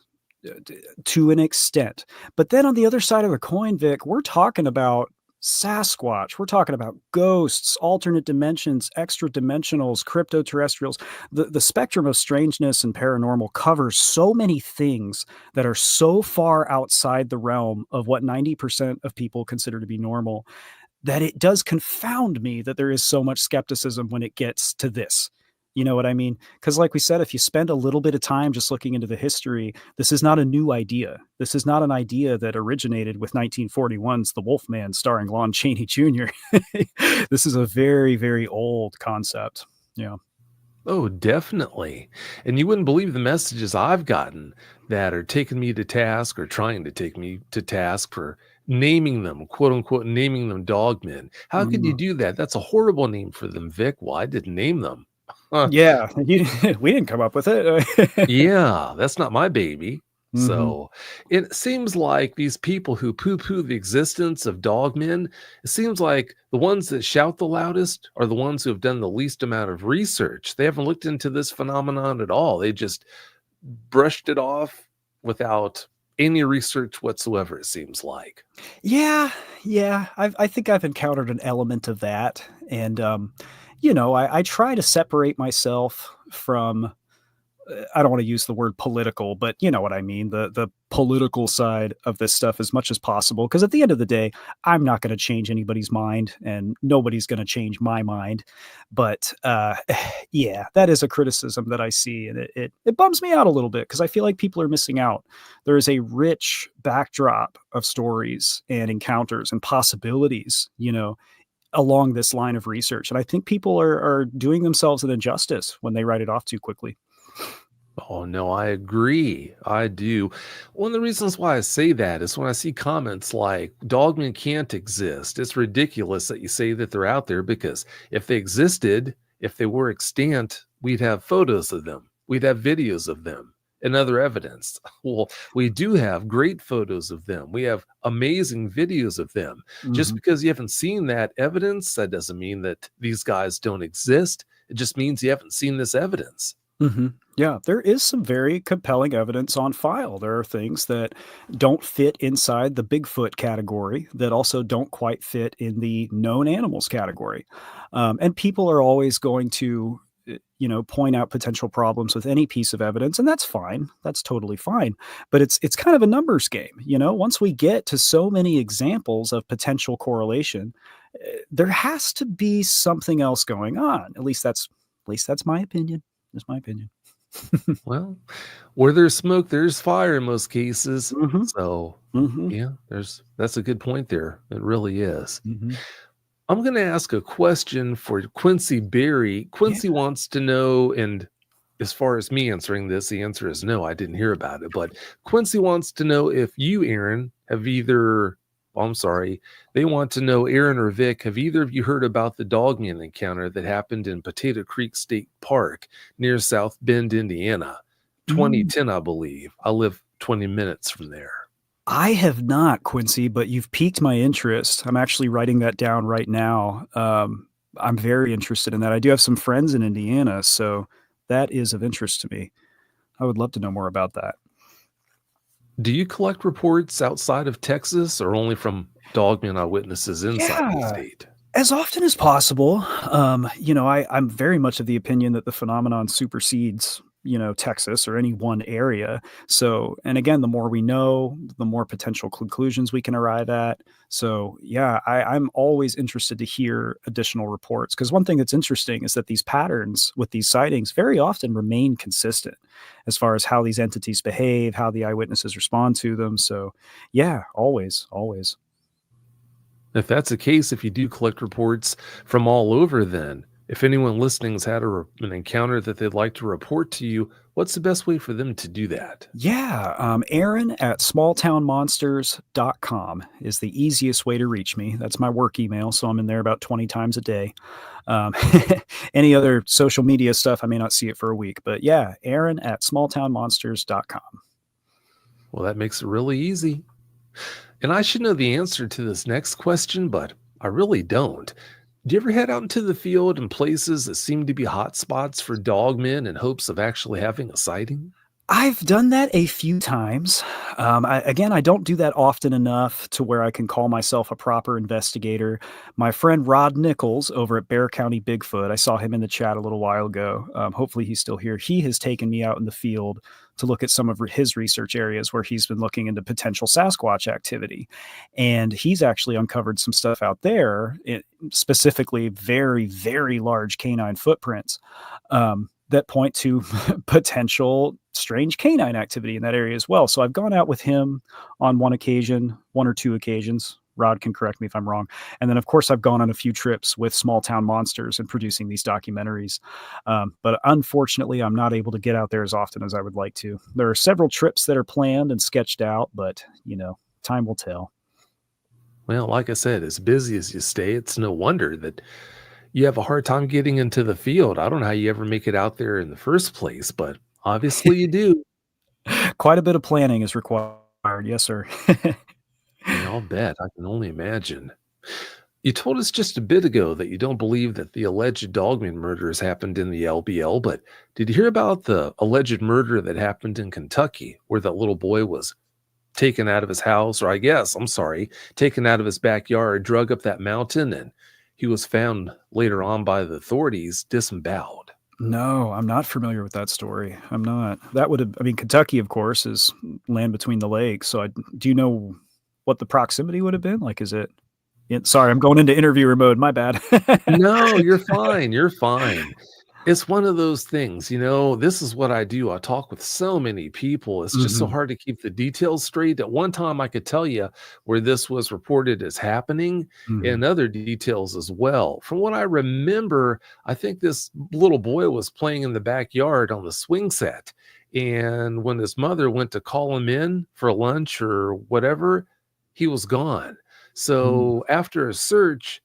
to an extent. But then on the other side of the coin, Vic, we're talking about Sasquatch. We're talking about ghosts, alternate dimensions, extra dimensionals, crypto-terrestrials. The spectrum of strangeness and paranormal covers so many things that are so far outside the realm of what 90% of people consider to be normal, that it does confound me that there is so much skepticism when it gets to this. You know what I mean? Because like we said, if you spend a little bit of time just looking into the history, this is not a new idea. This is not an idea that originated with 1941's The Wolfman starring Lon Chaney Jr. This is a very, very old concept. Yeah. Oh, definitely. And you wouldn't believe the messages I've gotten that are taking me to task or trying to take me to task for naming them, quote unquote, naming them dogmen. How could you do that? That's a horrible name for them, Vic. Well, I didn't name them. Yeah, we didn't come up with it. Yeah, that's not my baby. Mhm. So it seems like these people who poo-poo the existence of dogmen, it seems like the ones that shout the loudest are the ones who have done the least amount of research. They haven't looked into this phenomenon at all. They just brushed it off without any research whatsoever, it seems like. Yeah, I think I've encountered an element of that, and I try to separate myself from I don't want to use the word political, but you know what I mean, the political side of this stuff as much as possible. Because at the end of the day, I'm not going to change anybody's mind, and nobody's going to change my mind. But yeah, that is a criticism that I see, and it bums me out a little bit because I feel like people are missing out. There is a rich backdrop of stories and encounters and possibilities, along this line of research, and I think people are doing themselves an injustice when they write it off too quickly. Oh, no, I agree. I do. One of the reasons why I say that is when I see comments like, Dogmen can't exist. It's ridiculous that you say that they're out there because if they existed, if they were extant, we'd have photos of them, we'd have videos of them, and other evidence. Well, we do have great photos of them. We have amazing videos of them. Just Mhm. because you haven't seen that evidence, that doesn't mean that these guys don't exist. It just means you haven't seen this evidence. Mhm. Yeah, there is some very compelling evidence on file. There are things that don't fit inside the Bigfoot category that also don't quite fit in the known animals category. And people are always going to, point out potential problems with any piece of evidence, and that's fine. That's totally fine. But it's kind of a numbers game, Once we get to so many examples of potential correlation, there has to be something else going on. At least that's my opinion. That's my opinion. Well, where there's smoke, there's fire in most cases. Mhm, So, mhm, yeah, that's a good point there. It really is. mhm. I'm going to ask a question for Quincy Berry. Yeah. Quincy wants to know, and as far as me answering this, the answer is no, I didn't hear about it. But Quincy wants to know if you, Aaron, have either, oh, I'm sorry, they want to know, Aaron or Vic, have either of you heard about the Dogman encounter that happened in Potato Creek State Park near South Bend, Indiana? Mm, 2010, I believe. I live 20 minutes from there. I have not, Quincy, but you've piqued my interest. I'm actually writing that down right now. I'm very interested in that. I do have some friends in Indiana, so that is of interest to me. I would love to know more about that. Do you collect reports outside of Texas or only from Dogman eyewitnesses inside the Yeah. state? As often as possible. I'm very much of the opinion that the phenomenon supersedes, Texas or any one area. So, and again, the more we know, the more potential conclusions we can arrive at. So, yeah, I'm always interested to hear additional reports because one thing that's interesting is that these patterns with these sightings very often remain consistent as far as how these entities behave, how the eyewitnesses respond to them. So, yeah, always, always. If that's the case, if you do collect reports from all over, then if anyone listening's had an encounter that they'd like to report to you, what's the best way for them to do that? Yeah, Aaron at smalltownmonsters.com is the easiest way to reach me. That's my work email, so I'm in there about 20 times a day. Um, any other social media stuff, I may not see it for a week, but yeah, Aaron at smalltownmonsters.com. Well, that makes it really easy. And I should know the answer to this next question, but I really don't. Do you ever head out into the field in places that seem to be hot spots for dogmen in hopes of actually having a sighting? I've done that a few times. I don't do that often enough to where I can call myself a proper investigator. My friend Rod Nichols over at Bear County Bigfoot, I saw him in the chat a little while ago. Hopefully, he's still here. He has taken me out in the field to look at some of his research areas where he's been looking into potential Sasquatch activity. And he's actually uncovered some stuff out there, specifically very, very large canine footprints. That point to potential strange canine activity in that area as well. So I've gone out with him on one or two occasions. Rod can correct me if I'm wrong. And then, of course, I've gone on a few trips with Small Town Monsters and producing these documentaries. But unfortunately, I'm not able to get out there as often as I would like to. There are several trips that are planned and sketched out, but, time will tell. Well, like I said, as busy as you stay, it's no wonder that you have a hard time getting into the field. I don't know how you ever make it out there in the first place, but obviously you do. Quite a bit of planning is required. Yes, sir. Yeah, I'll bet. I can only imagine. You told us just a bit ago that you don't believe that the alleged Dogman murders happened in the LBL, but did you hear about the alleged murder that happened in Kentucky where that little boy was taken out of his house, or I guess, I'm sorry, taken out of his backyard, drug up that mountain, and he was found later on by the authorities disemboweled? No, I'm not familiar with that story. I'm not. That would have, I mean, Kentucky, of course, is land between the lakes. So do you know what the proximity would have been? Like, is it, sorry, I'm going into interviewer mode. My bad. No, you're fine, you're fine. It's one of those things, this is what I do. I talk with so many people. It's just so Hmm. hard to keep the details straight. At one time, I could tell you where this was reported as happening Hmm. and other details as well. From what I remember, I think this little boy was playing in the backyard on the swing set. And when his mother went to call him in for lunch or whatever, he was gone. So after a search,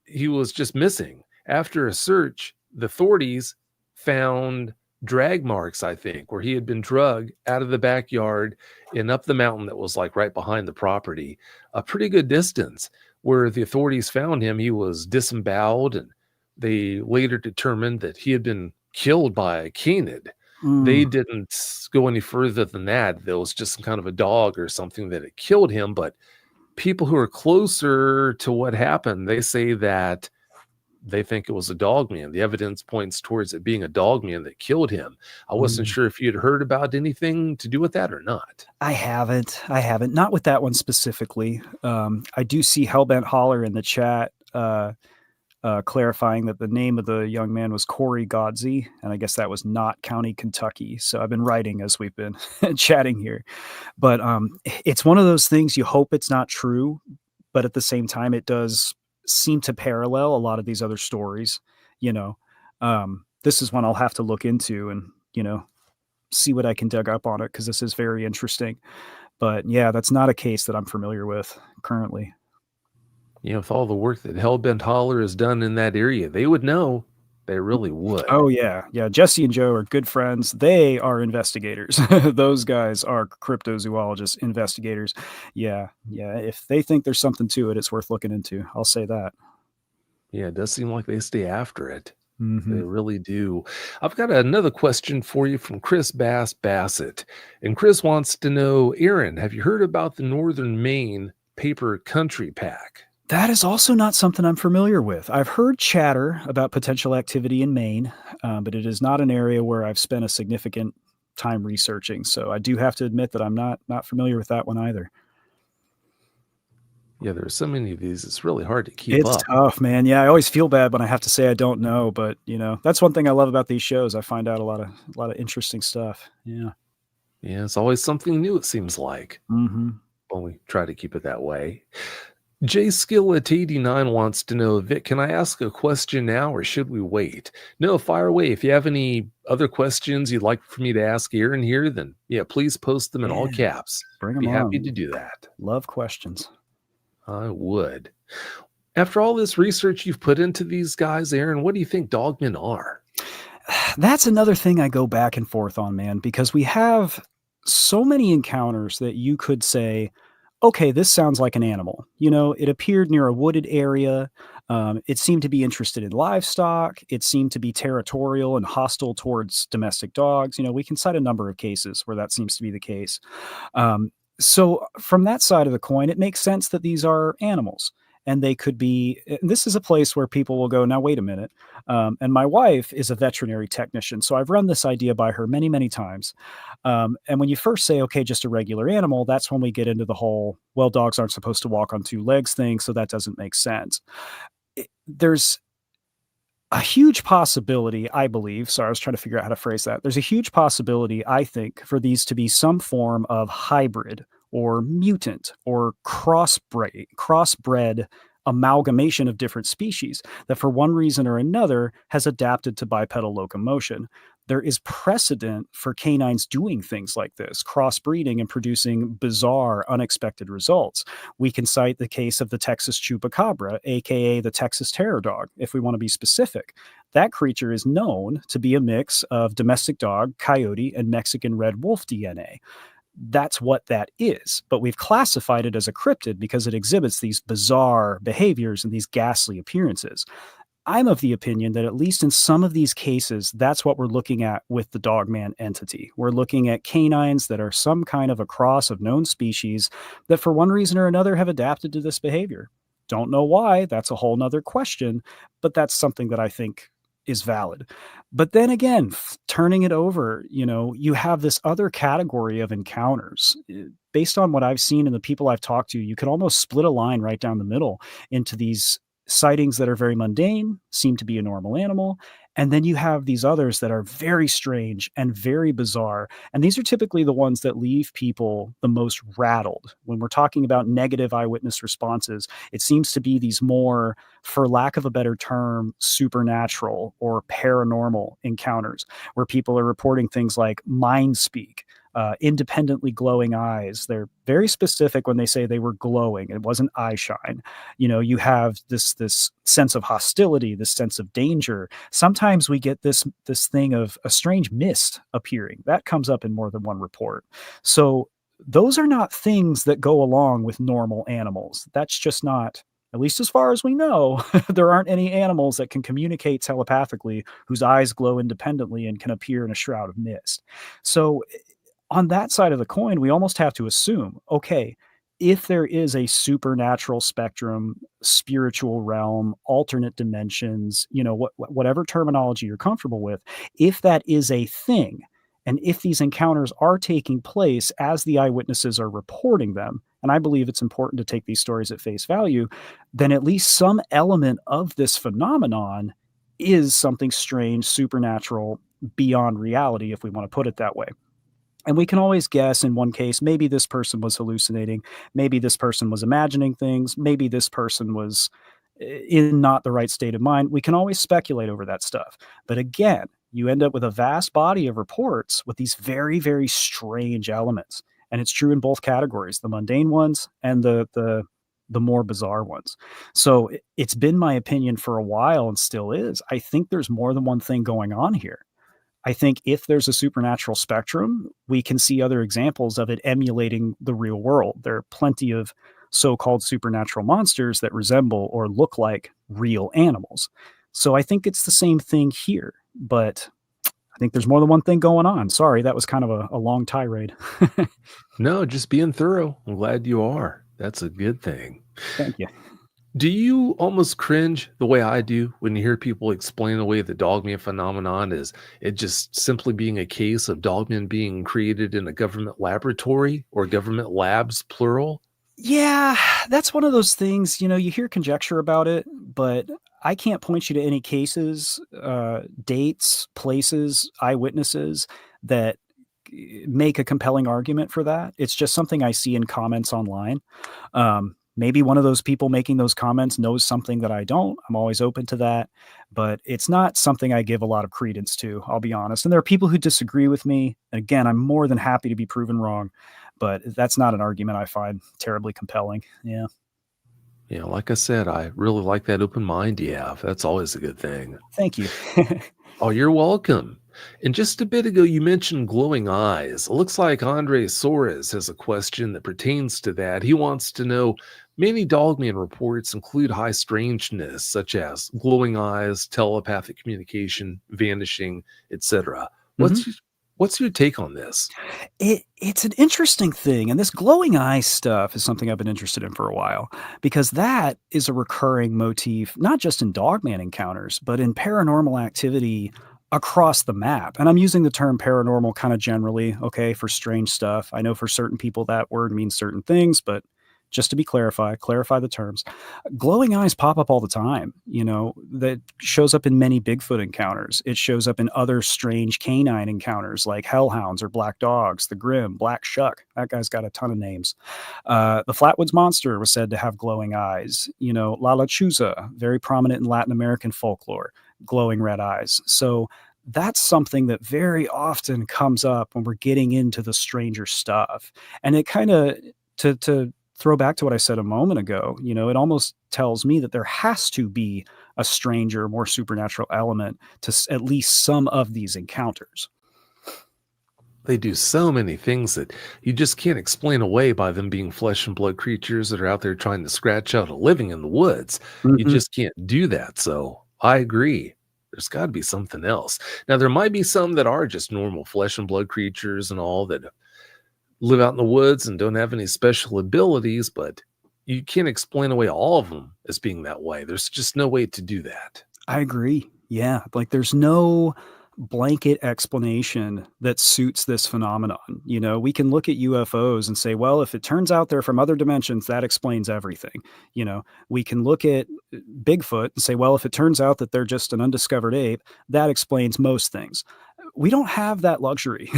he was just missing. After a search, the authorities found drag marks, I think, where he had been drugged out of the backyard and up the mountain that was like right behind the property, a pretty good distance. Where the authorities found him, he was disemboweled, and they later determined that he had been killed by a canid. They Mm. didn't go any further than that. There was just some kind of a dog or something that had killed him, but people who are closer to what happened, they say that they think it was a dogman. The evidence points towards it being a dogman that killed him. I wasn't Mm. sure if you'd heard about anything to do with that or not. I haven't. I haven't. Not with that one specifically. I do see Hellbent Holler in the chat. Clarifying that the name of the young man was Corey Godsey, and I guess that was not County, Kentucky. So I've been writing as we've been chatting here, but it's one of those things you hope it's not true, but at the same time, it does seem to parallel a lot of these other stories. You know, this is one I'll have to look into and see what I can dig up on it because this is very interesting. But yeah, that's not a case that I'm familiar with currently. With all the work that Hellbent Holler has done in that area, they would know. They really would. Oh yeah, yeah. Jesse and Joe are good friends. They are investigators. Those guys are cryptozoologists, investigators. Yeah, yeah. If they think there's something to it, it's worth looking into. I'll say that. Yeah, it does seem like they stay after it. They Hmm. really do. I've got another question for you from Chris Bassett. And Chris wants to know, Aaron, have you heard about the Northern Maine Paper Country Pack? That is also not something I'm familiar with. I've heard chatter about potential activity in Maine, but it is not an area where I've spent a significant time researching. So I do have to admit that I'm not familiar with that one either. Yeah, there are so many of these, it's really hard to keep It's up. tough, man. Yeah, I always feel bad when I have to say I don't know, but that's one thing I love about these shows. I find out a lot of interesting stuff. Yeah. Yeah, it's always something new, it seems like. Hmm. Well, we try to keep it that way. Jay Skillet 89 wants to know, Vic, can I ask a question now or should we wait? No, fire away. If you have any other questions you'd like for me to ask Aaron here, then yeah, please post them in all Yeah. caps. Bring them Be happy on. to do that. Love questions. I would. After all this research you've put into these guys, Aaron, what do you think dogmen are? That's another thing I go back and forth on, man, because we have so many encounters that you could say, okay, this sounds like an animal. It appeared near a wooded area. It seemed to be interested in livestock. It seemed to be territorial and hostile towards domestic dogs. We can cite a number of cases where that seems to be the case. So, from that side of the coin, it makes sense that these are animals. And they could be, this is a place where people will go, now, wait a minute. And my wife is a veterinary technician. So I've run this idea by her many, many times. And when you first say, okay, just a regular animal, that's when we get into the whole, well, dogs aren't supposed to walk on two legs thing. So that doesn't make sense. There's a huge possibility, I believe. Sorry, I was trying to figure out how to phrase that. There's a huge possibility, I think, for these to be some form of hybrid or mutant or crossbred amalgamation of different species that for one reason or another has adapted to bipedal locomotion. There is precedent for canines doing things like this, crossbreeding and producing bizarre, unexpected results. We can cite the case of the Texas Chupacabra, aka the Texas Terror Dog, if we want to be specific. That creature is known to be a mix of domestic dog, coyote, and Mexican red wolf DNA. That's what that is. But we've classified it as a cryptid because it exhibits these bizarre behaviors and these ghastly appearances. I'm of the opinion that at least in some of these cases, that's what we're looking at with the Dogman entity. We're looking at canines that are some kind of a cross of known species that for one reason or another have adapted to this behavior. Don't know why. That's a whole nother question, but that's something that I think is valid. But then again, turning it over, you have this other category of encounters. Based on what I've seen and the people I've talked to, you could almost split a line right down the middle into these sightings that are very mundane, seem to be a normal animal. And then you have these others that are very strange and very bizarre. And these are typically the ones that leave people the most rattled. When we're talking about negative eyewitness responses, it seems to be these more, for lack of a better term, supernatural or paranormal encounters where people are reporting things like mind speak, independently glowing eyes. They're very specific when they say they were glowing. It wasn't eye shine. You have this sense of hostility, this sense of danger. Sometimes we get this thing of a strange mist appearing. That comes up in more than one report. So those are not things that go along with normal animals. That's just not, at least as far as we know, there aren't any animals that can communicate telepathically whose eyes glow independently and can appear in a shroud of mist. So on that side of the coin, we almost have to assume, okay, if there is a supernatural spectrum, spiritual realm, alternate dimensions, whatever terminology you're comfortable with, if that is a thing, and if these encounters are taking place as the eyewitnesses are reporting them, and I believe it's important to take these stories at face value, then at least some element of this phenomenon is something strange, supernatural, beyond reality, if we want to put it that way. And we can always guess in one case, maybe this person was hallucinating, maybe this person was imagining things, maybe this person was in not the right state of mind. We can always speculate over that stuff. But again, you end up with a vast body of reports with these very, very strange elements. And it's true in both categories, the mundane ones and the more bizarre ones. So it's been my opinion for a while and still is. I think there's more than one thing going on here. I think if there's a supernatural spectrum, we can see other examples of it emulating the real world. There are plenty of so-called supernatural monsters that resemble or look like real animals. So I think it's the same thing here, but I think there's more than one thing going on. Sorry, that was kind of a long tirade. No, just being thorough. I'm glad you are. That's a good thing. Thank you. Do you almost cringe the way I do when you hear people explain away the Dogman phenomenon as it just simply being a case of dogmen being created in a government laboratory or government labs, plural? Yeah, that's one of those things, you hear conjecture about it, but I can't point you to any cases, dates, places, eyewitnesses that make a compelling argument for that. It's just something I see in comments online. Maybe one of those people making those comments knows something that I don't. I'm always open to that, but it's not something I give a lot of credence to, I'll be honest. And there are people who disagree with me. And again, I'm more than happy to be proven wrong, but that's not an argument I find terribly compelling. Yeah. Yeah, like I said, I really like that open mind you have. That's always a good thing. Thank you. Oh, you're welcome. And just a bit ago, you mentioned glowing eyes. It looks like Andre Soares has a question that pertains to that. He wants to know many Dogman reports include high strangeness, such as glowing eyes, telepathic communication, vanishing, etc. Mhm. What's your take on this? It's an interesting thing, and this glowing eye stuff is something I've been interested in for a while because that is a recurring motif, not just in Dogman encounters, but in paranormal activity across the map. And I'm using the term paranormal kind of generally, okay, for strange stuff. I know for certain people that word means certain things, but just to be clarify the terms. Glowing eyes pop up all the time, that shows up in many Bigfoot encounters. It shows up in other strange canine encounters like hellhounds or black dogs, the Grim, Black Shuck. That guy's got a ton of names. The Flatwoods Monster was said to have glowing eyes. La Lechuza, very prominent in Latin American folklore, glowing red eyes. So that's something that very often comes up when we're getting into the stranger stuff. And it kind of, to throw back to what I said a moment ago, it almost tells me that there has to be a stranger, more supernatural element to at least some of these encounters. They do so many things that you just can't explain away by them being flesh and blood creatures that are out there trying to scratch out a living in the woods. You Mm-mm. just can't do that. So I agree. There's got to be something else. Now, there might be some that are just normal flesh and blood creatures and all that live out in the woods and don't have any special abilities, but you can't explain away all of them as being that way. There's just no way to do that. I agree. Yeah, like there's no blanket explanation that suits this phenomenon. You know, we can look at UFOs and say, well, if it turns out they're from other dimensions, that explains everything. You know, we can look at Bigfoot and say, well, if it turns out that they're just an undiscovered ape, that explains most things. We don't have that luxury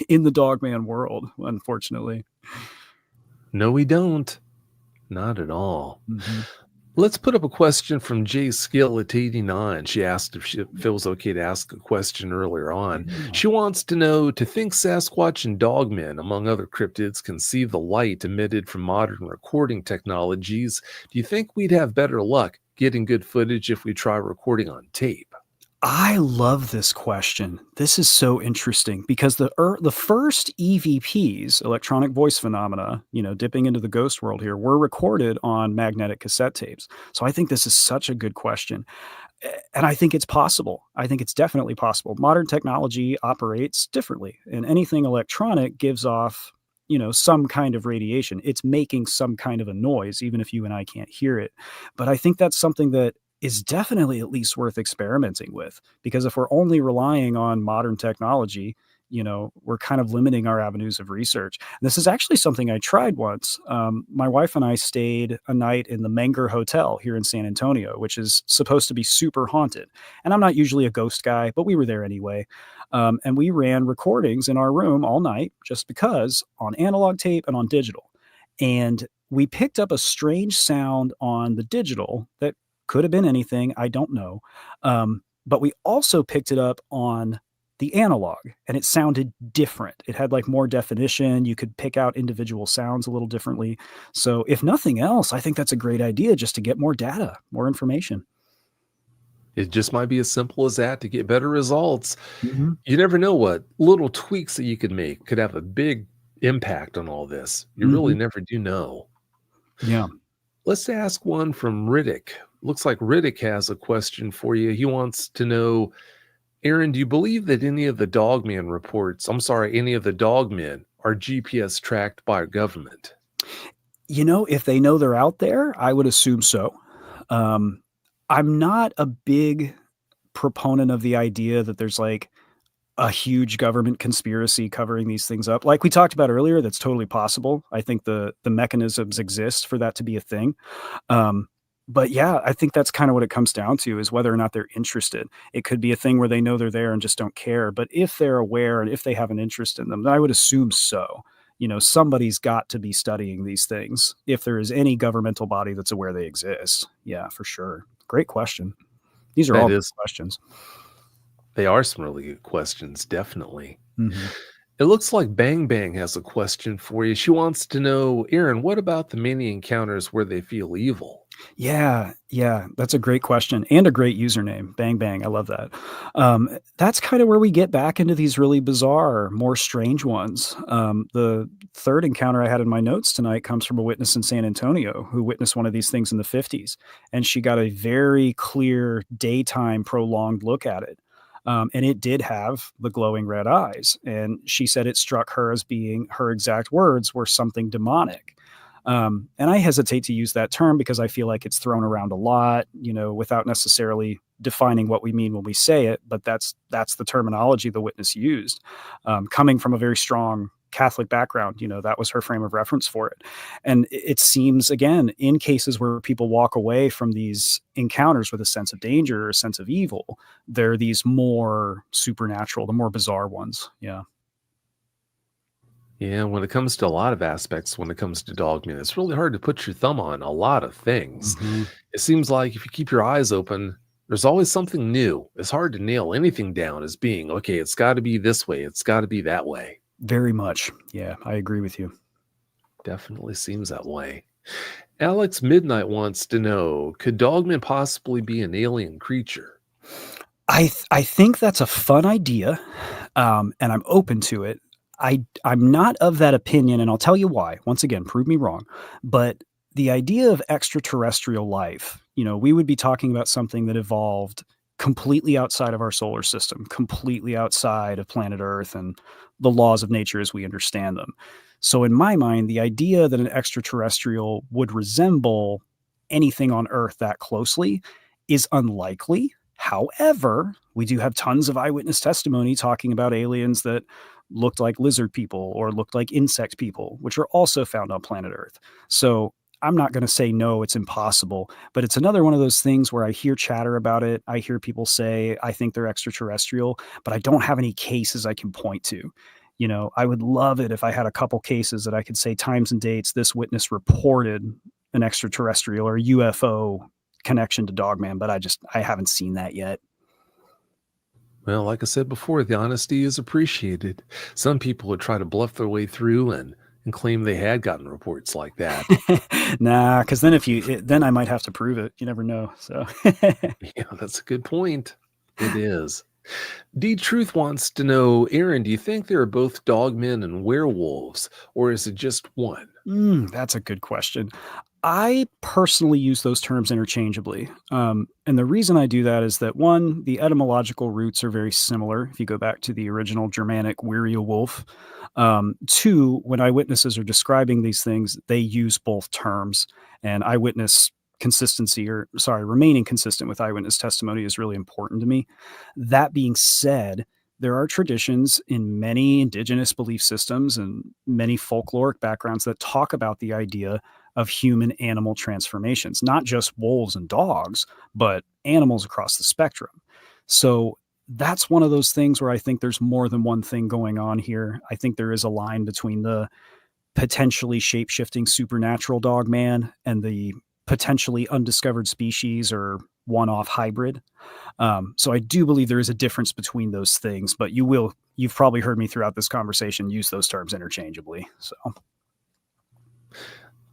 in the Dogman world, unfortunately. No, we don't. Not at all. Mm-hmm. Let's put up a question from Jay Skill at 89. She asked if it was okay to ask a question earlier on. Yeah. She wants to know, to think Sasquatch and Dogmen, among other cryptids, can see the light emitted from modern recording technologies, do you think we'd have better luck getting good footage if we try recording on tape? I love this question. This is so interesting because the first EVPs, electronic voice phenomena, you know, dipping into the ghost world here, were recorded on magnetic cassette tapes. So I think this is such a good question. And I think it's possible. I think it's definitely possible. Modern technology operates differently, and anything electronic gives off, you know, some kind of radiation. It's making some kind of a noise, even if you and I can't hear it. But I think that's something that is definitely at least worth experimenting with, because if we're only relying on modern technology, you know, we're kind of limiting our avenues of research. And this is actually something I tried once. My wife and I stayed a night in the Menger Hotel here in San Antonio, which is supposed to be super haunted. And I'm not usually a ghost guy, but we were there anyway. And we ran recordings in our room all night just because, on analog tape and on digital. And we picked up a strange sound on the digital that could have been anything. I don't know. But we also picked it up on the analog, and it sounded different. It had like more definition. You could pick out individual sounds a little differently. So, if nothing else, I think that's a great idea, just to get more data, more information. It just might be as simple as that to get better results. Mhm. You never know what little tweaks that you could make could have a big impact on all this. You really Mhm. never do know. Yeah. Let's ask one from Riddick. Looks like Riddick has a question for you. He wants to know, Aaron, do you believe that any of the Dogman reports, any of the Dogmen are GPS tracked by a government? You know, if they know they're out there, I would assume so. Um, I'm not a big proponent of the idea that there's like a huge government conspiracy covering these things up. Like we talked about earlier, that's totally possible. I think the mechanisms exist for that to be a thing. Um, but yeah, I think that's kind of what it comes down to, is whether or not they're interested. It could be a thing where they know they're there and just don't care. But if they're aware and if they have an interest in them, then I would assume so. You know, somebody's got to be studying these things if there is any governmental body that's aware they exist. Yeah, for sure. Great question. These are all That good is, questions. they are some really good questions, definitely. Mhm. It looks like Bang Bang has a question for you. She wants to know, Aaron, what about the many encounters where they feel evil? Yeah, yeah, that's a great question and a great username. Bang bang, I love that. That's kind of where we get back into these really bizarre, more strange ones. The third encounter I had in my notes tonight comes from a witness in San Antonio who witnessed one of these things in the 50s, and she got a very clear daytime prolonged look at it. And it did have the glowing red eyes, and she said it struck her as being, her exact words were, something demonic. And I hesitate to use that term because I feel like it's thrown around a lot, you know, without necessarily defining what we mean when we say it. But that's the terminology the witness used. Coming from a very strong Catholic background, you know, that was her frame of reference for it. And it seems, again, in cases where people walk away from these encounters with a sense of danger or a sense of evil, they're these more supernatural, the more bizarre ones. Yeah. Yeah, when it comes to a lot of aspects, when it comes to Dogman, it's really hard to put your thumb on a lot of things. Mhm. It seems like if you keep your eyes open, there's always something new. It's hard to nail anything down as being, okay, it's got to be this way, it's got to be that way. Very much. Yeah, I agree with you. Definitely seems that way. Alex Midnight wants to know, could Dogman possibly be an alien creature? I think that's a fun idea, and I'm open to it. I'm not of that opinion, and I'll tell you why. Once again, prove me wrong. But the idea of extraterrestrial life, you know, we would be talking about something that evolved completely outside of our solar system, completely outside of planet Earth and the laws of nature as we understand them. So in my mind, the idea that an extraterrestrial would resemble anything on Earth that closely is unlikely. However, we do have tons of eyewitness testimony talking about aliens that looked like lizard people or looked like insect people, which are also found on planet Earth. So I'm not going to say no, it's impossible, but it's another one of those things where I hear chatter about it. I hear people say, I think they're extraterrestrial, but I don't have any cases I can point to. I would love it if I had a couple cases that I could say times and dates this witness reported an extraterrestrial or UFO connection to Dogman, but I haven't seen that yet. Well, like I said before, the honesty is appreciated. Some people would try to bluff their way through and claim they had gotten reports like that. Nah, because then I might have to prove it. You never know. So Yeah, that's a good point. It is. D Truth wants to know, Aaron, do you think there are both dogmen and werewolves, or is it just one? That's a good question. I personally use those terms interchangeably. And the reason I do that is that one, the etymological roots are very similar. If you go back to the original Germanic werewolf. Two, when eyewitnesses are describing these things, they use both terms. And eyewitness remaining consistent with eyewitness testimony is really important to me. That being said, there are traditions in many indigenous belief systems and many folkloric backgrounds that talk about the idea of human animal transformations, not just wolves and dogs, but animals across the spectrum. So that's one of those things where I think there's more than one thing going on here. I think there is a line between the potentially shape-shifting supernatural dog man and the potentially undiscovered species or one-off hybrid. So I do believe there is a difference between those things, but you've probably heard me throughout this conversation use those terms interchangeably. So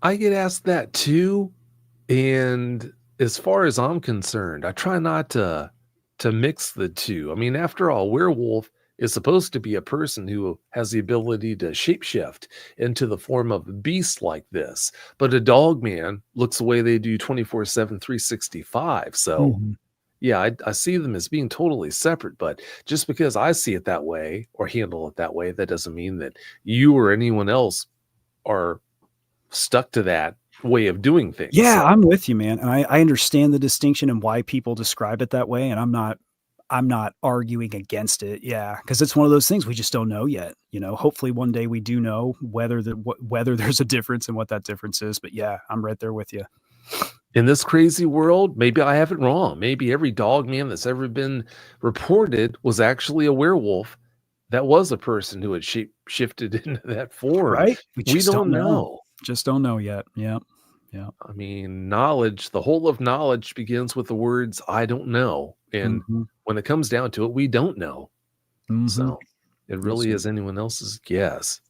I get asked that too. And as far as I'm concerned, I try not to mix the two. I mean, after all, werewolf is supposed to be a person who has the ability to shapeshift into the form of a beast like this. But a dog man looks the way they do 24/7, 365. So Mhm. yeah, I see them as being totally separate, but just because I see it that way or handle it that way, that doesn't mean that you or anyone else are stuck to that way of doing things. Yeah, So I'm with you, man, and I understand the distinction and why people describe it that way, and I'm not arguing against it. Yeah, because it's one of those things we just don't know yet. Hopefully one day we do know whether there's a difference and what that difference is. But yeah, I'm right there with you. in this crazy world, maybe I have it wrong. Maybe every dog man that's ever been reported was actually a werewolf that was a person who had shifted into that form. Right? We We just don't don't know. know. Just don't know yet. Yeah. Yeah. I mean, knowledge, the whole of knowledge begins with the words, I don't know. And Mhm. when it comes down to it, we don't know. Mhm. So it Yes, really sir. is anyone else's guess.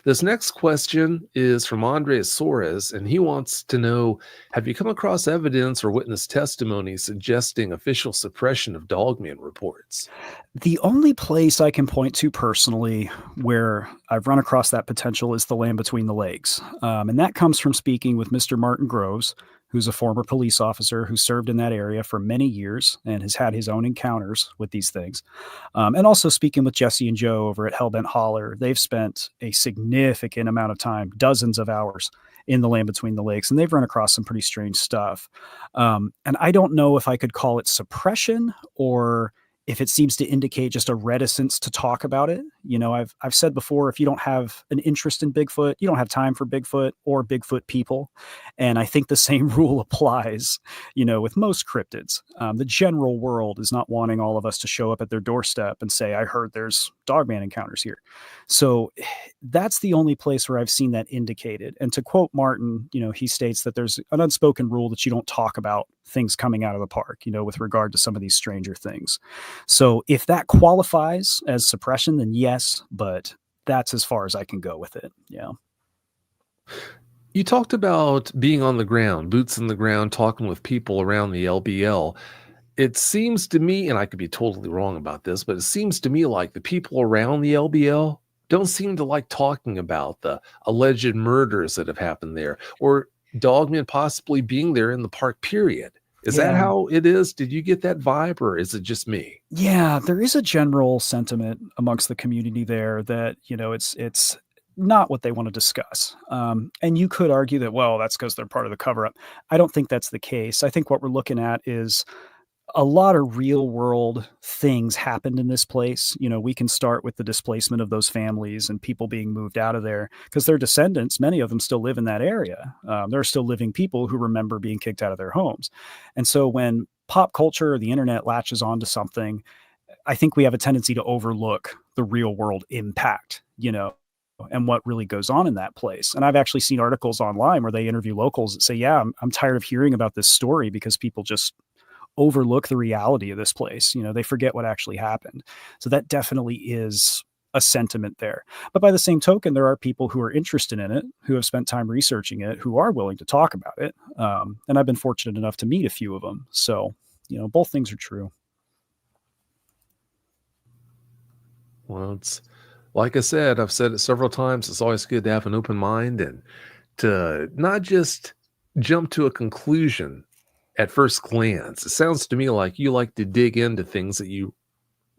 This next question is from Andres Soares, and he wants to know, have you come across evidence or witness testimony suggesting official suppression of dogman reports? The only place I can point to personally where I've run across that potential is the land between the lakes. And that comes from speaking with Mr. Martin Groves, who's a former police officer who served in that area for many years and has had his own encounters with these things. And also speaking with Jesse and Joe over at Hellbent Holler. They've spent a significant amount of time, dozens of hours in the land between the lakes, and they've run across some pretty strange stuff. And I don't know if I could call it suppression or if it seems to indicate just a reticence to talk about it. I've said before, if you don't have an interest in Bigfoot, you don't have time for Bigfoot or Bigfoot people. And I think the same rule applies, with most cryptids. The general world is not wanting all of us to show up at their doorstep and say, I heard there's dogman encounters here. So that's the only place where I've seen that indicated. And to quote Martin, he states that there's an unspoken rule that you don't talk about things coming out of the park, with regard to some of these stranger things. So if that qualifies as suppression, then yes, but that's as far as I can go with it. Yeah. You talked about being on the ground, boots in the ground, talking with people around the LBL. It seems to me, and I could be totally wrong about this, but it seems to me like the people around the LBL don't seem to like talking about the alleged murders that have happened there or dogmen possibly being there in the park, period. Is that Yeah. how it is? Did you get that vibe or is it just me? Yeah, there is a general sentiment amongst the community there that, it's not what they want to discuss. And you could argue that, well, that's because they're part of the cover up. I don't think that's the case. I think what we're looking at is a lot of real world things happened in this place. You know, we can start with the displacement of those families and people being moved out of there because their descendants, many of them still live in that area. There are still living people who remember being kicked out of their homes. And so when pop culture or the internet latches onto something, I think we have a tendency to overlook the real world impact, you know, and what really goes on in that place. And I've actually seen articles online where they interview locals that say, yeah, I'm tired of hearing about this story because people just overlook the reality of this place. You know, they forget what actually happened. So that definitely is a sentiment there. But by the same token, there are people who are interested in it, who have spent time researching it, who are willing to talk about it. And I've been fortunate enough to meet a few of them. So, you know, both things are true. Well, it's like I said, I've said it several times. It's always good to have an open mind and to not just jump to a conclusion at first glance. It sounds to me like you like to dig into things that you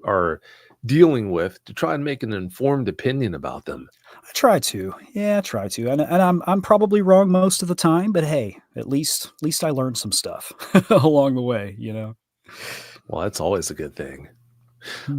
are dealing with to try and make an informed opinion about them. I try to. Yeah, I try to. And I'm probably wrong most of the time, but hey, at least I learned some stuff along the way, you know. Well, that's always a good thing.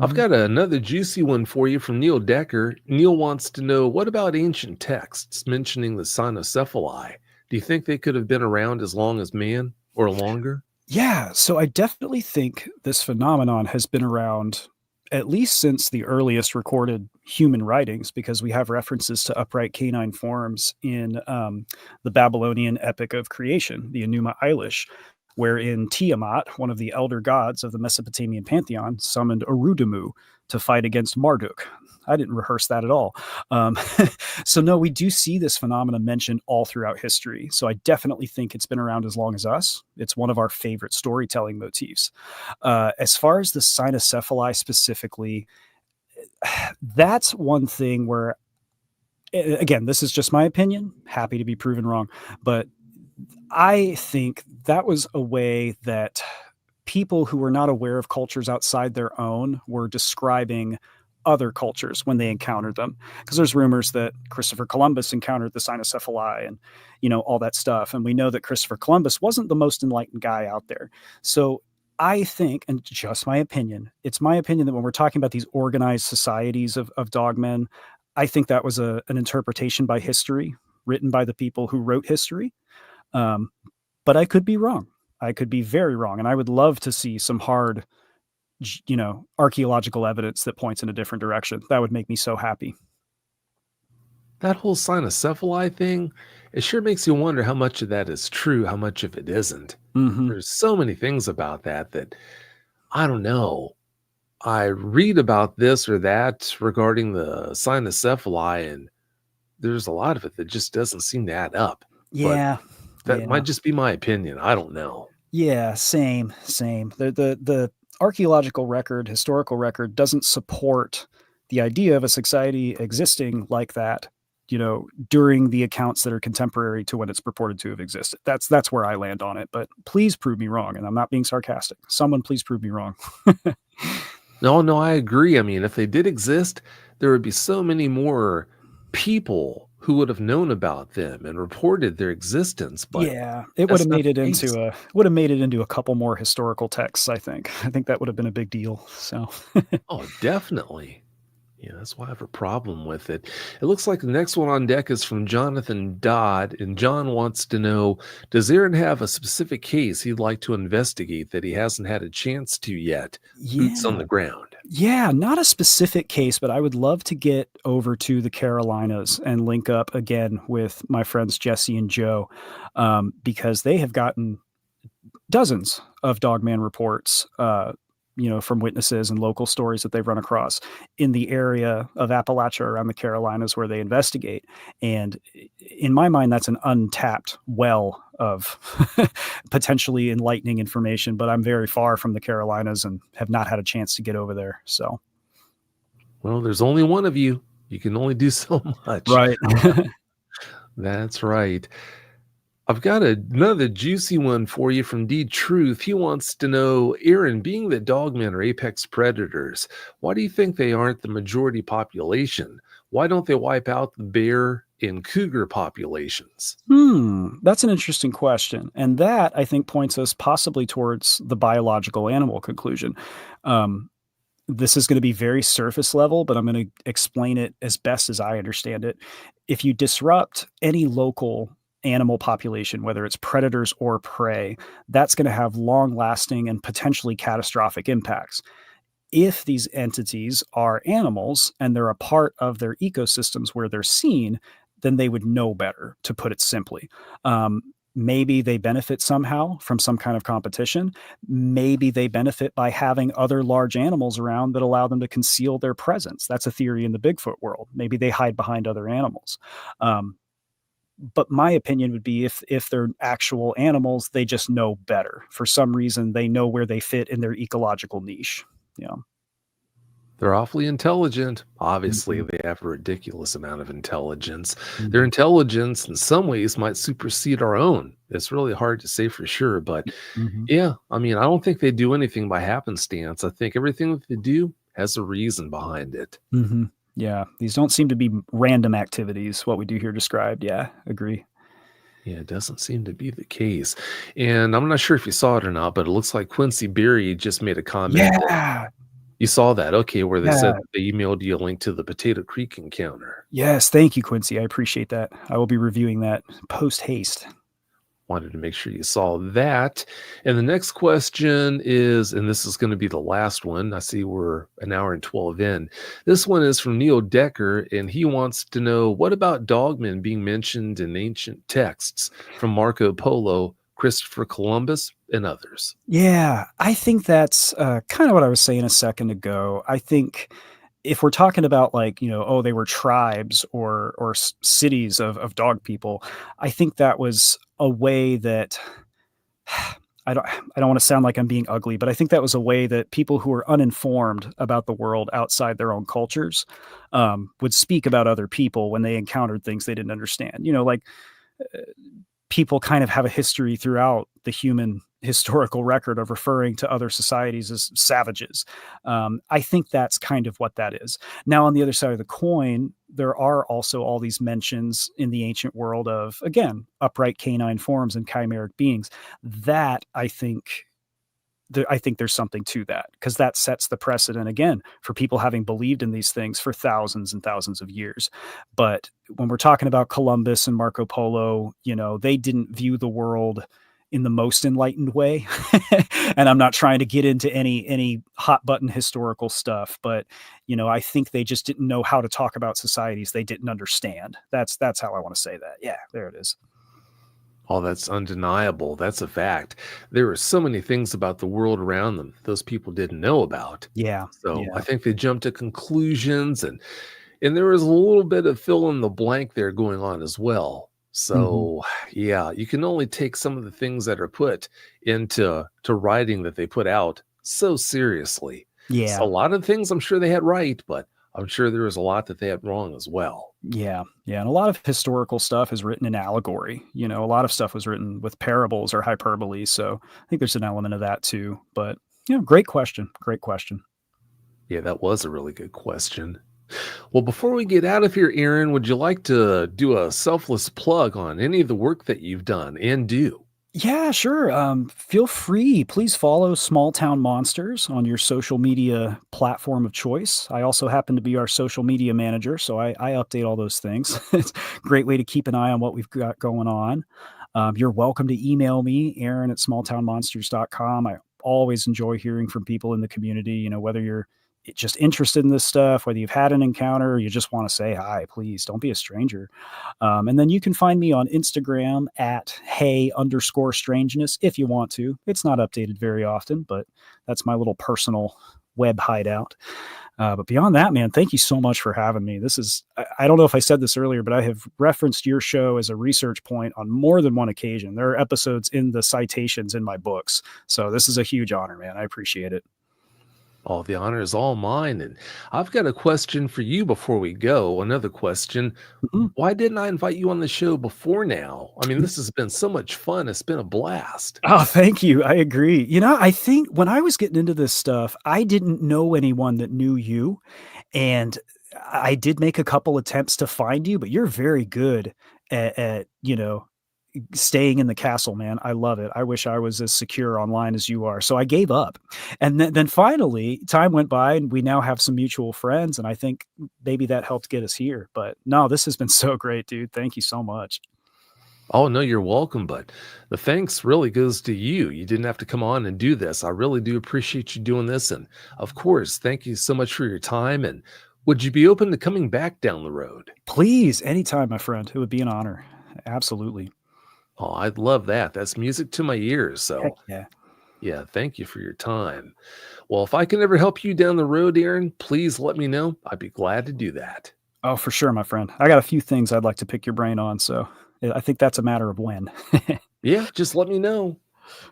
I've Mhm. got another juicy one for you from Neil Decker. Neil wants to know, what about ancient texts mentioning the cynocephali? Do you think they could have been around as long as man or longer? Yeah, so I definitely think this phenomenon has been around at least since the earliest recorded human writings, because we have references to upright canine forms in the Babylonian epic of creation, the Enuma Elish, wherein Tiamat, one of the elder gods of the Mesopotamian pantheon, summoned Urudamu to fight against Marduk. I didn't rehearse that at all. Um, so no, we do see this phenomenon mentioned all throughout history. So I definitely think it's been around as long as us. It's one of our favorite storytelling motifs. As far as the cynocephali specifically, that's one thing where, again, this is just my opinion. Happy to be proven wrong, but I think that was a way that people who were not aware of cultures outside their own were describing other cultures when they encountered them. Because there's rumors that Christopher Columbus encountered the cynocephali and, you know, all that stuff. And we know that Christopher Columbus wasn't the most enlightened guy out there. So I think, and just my opinion, it's my opinion that when we're talking about these organized societies of dogmen, I think that was an interpretation by history, written by the people who wrote history. Um, but I could be wrong. I could be very wrong. And I would love to see some hard, you know, archaeological evidence that points in a different direction. That would make me so happy. That whole cynocephaly thing, it sure makes you wonder how much of that is true, how much of it isn't. Hmm. There's so many things about that that I don't know. I read about this or that regarding the cynocephaly, and there's a lot of it that just doesn't seem to add up. But Yeah. that Yeah. might just be my opinion. I don't know. Yeah. Same. Same. The archaeological record, historical record, doesn't support the idea of a society existing like that. You know, during the accounts that are contemporary to when it's purported to have existed. That's where I land on it. But please prove me wrong, and I'm not being sarcastic. Someone please prove me wrong. No, no, I agree. I mean, if they did exist, there would be so many more people who would have known about them and reported their existence, but Yeah, it would that's have not made it the case. into a would have made it into a couple more historical texts, I think. I think that would have been a big deal, so Oh, definitely. Yeah, that's why I have a problem with it. It looks like the next one on deck is from Jonathan Dodd, and John wants to know, does Aaron have a specific case he'd like to investigate that he hasn't had a chance to yet? Boots on Yeah. the ground. Yeah, not a specific case, but I would love to get over to the Carolinas and link up again with my friends Jesse and Joe, because they have gotten dozens of Dogman reports, you know, from witnesses and local stories that they've run across in the area of Appalachia around the Carolinas where they investigate. And in my mind, that's an untapped well of potentially enlightening information. But I'm very far from the Carolinas and have not had a chance to get over there. So, Well, there's only one of you. You can only do so much. right. That's right. I've got another juicy one for you from D Truth. He wants to know, Aaron, being that dogmen are apex predators, why do you think they aren't the majority population? Why don't they wipe out the bear in cougar populations? That's an interesting question. And that, I think, points us possibly towards the biological animal conclusion. Um, this is going to be very surface level, but I'm going to explain it as best as I understand it. If you disrupt any local animal population, whether it's predators or prey, that's going to have long lasting and potentially catastrophic impacts. If these entities are animals and they're a part of their ecosystems where they're seen, then they would know better, to put it simply. Maybe they benefit somehow from some kind of competition. Maybe they benefit by having other large animals around that allow them to conceal their presence. That's a theory in the Bigfoot world. Maybe they hide behind other animals. Um, but my opinion would be if they're actual animals, they just know better. For some reason, they know where they fit in their ecological niche. Yeah. They're awfully intelligent. Obviously, Mhm, they have a ridiculous amount of intelligence. Their mhm, intelligence, in some ways, might supersede our own. It's really hard to say for sure, but mhm, yeah, I mean, I don't think they do anything by happenstance. I think everything that they do has a reason behind it. mhm. Yeah, these don't seem to be random activities, what we do here described. Yeah, agree. Yeah, it doesn't seem to be the case. And I'm not sure if you saw it or not, but it looks like Quincy Berry just made a comment that Yeah, you saw that. Okay, where they said yeah. that they emailed you a link to the Potato Creek encounter. Yes, thank you, Quincy. I appreciate that. I will be reviewing that post haste. Wanted to make sure you saw that. And the next question is, and this is going to be the last one. I see we're an hour and 12 in. This one is from Neil Decker, and he wants to know, what about dogmen being mentioned in ancient texts from Marco Polo, Christopher Columbus, and others? Yeah, I think that's kind of what I was saying a second ago. I think if we're talking about like, oh, they were tribes or cities of dog people, I think that was a way that I don't want to sound like I'm being ugly, but I think that was a way that people who were uninformed about the world outside their own cultures would speak about other people when they encountered things they didn't understand. Like uh, people kind of have a history throughout the human historical record of referring to other societies as savages. I think that's kind of what that is. Now, on the other side of the coin, there are also all these mentions in the ancient world of, again, upright canine forms and chimeric beings. That I think there's something to that because that sets the precedent again for people having believed in these things for thousands and thousands of years. But when we're talking about Columbus and Marco Polo, they didn't view the world in the most enlightened way. And I'm not trying to get into any hot button historical stuff, but I think they just didn't know how to talk about societies they didn't understand. That's how I want to say that. Yeah, there it is. Oh, that's undeniable. That's a fact. There are so many things about the world around them those people didn't know about. Yeah, So I yeah. think they jumped to conclusions, and there was a little bit of fill in the blank there going on as well. Mhm. So yeah, you can only take some of the things that are put into writing that they put out so seriously. So a Yeah. lot of things I'm sure they had right, but I'm sure there was a lot that they had wrong as well. Yeah, yeah, and a lot of historical stuff is written in allegory. A lot of stuff was written with parables or hyperbole, so I think there's an element of that too. But great question. Great question. Yeah, that was a really good question. Well, before we get out of here, Aaron, would you like to do a selfless plug on any of the work that you've done and do? Yeah, sure. Feel free. Please follow Small Town Monsters on your social media platform of choice. I also happen to be our social media manager, so I update all those things. It's a great way to keep an eye on what we've got going on. You're welcome to email me, Aaron at smalltownmonsters.com. I always enjoy hearing from people in the community, whether you're just interested in this stuff, whether you've had an encounter, or you just want to say hi, please don't be a stranger. And then you can find me on Instagram at hey_strangeness if you want to. It's not updated very often, but that's my little personal web hideout. But beyond that, man, thank you so much for having me. I don't know if I said this earlier, but I have referenced your show as a research point on more than one occasion. There are episodes in the citations in my books. So this is a huge honor, man. I appreciate it. Oh, the honor is all mine. And I've got a question for you before we go. Another question. Mhm. Why didn't I invite you on the show before now? I mean, this has been so much fun. It's been a blast. Oh, thank you. I agree. I think when I was getting into this stuff, I didn't know anyone that knew you. And I did make a couple attempts to find you, but you're very good at staying in the castle, man. I love it. I wish I was as secure online as you are. So I gave up. And then finally, time went by and we now have some mutual friends. And I think maybe that helped get us here. But no, this has been so great, dude. Thank you so much. Oh, no, you're welcome, but the thanks really goes to you. You didn't have to come on and do this. I really do appreciate you doing this. And of course, thank you so much for your time. And would you be open to coming back down the road? Please, anytime, my friend. It would be an honor. Absolutely. Oh, I'd love that. That's music to my ears. Heck So, yeah. yeah, thank you for your time. Well, if I can ever help you down the road, Aaron, please let me know. I'd be glad to do that. Oh, for sure, my friend. I got a few things I'd like to pick your brain on. So I think that's a matter of when. Yeah, just let me know.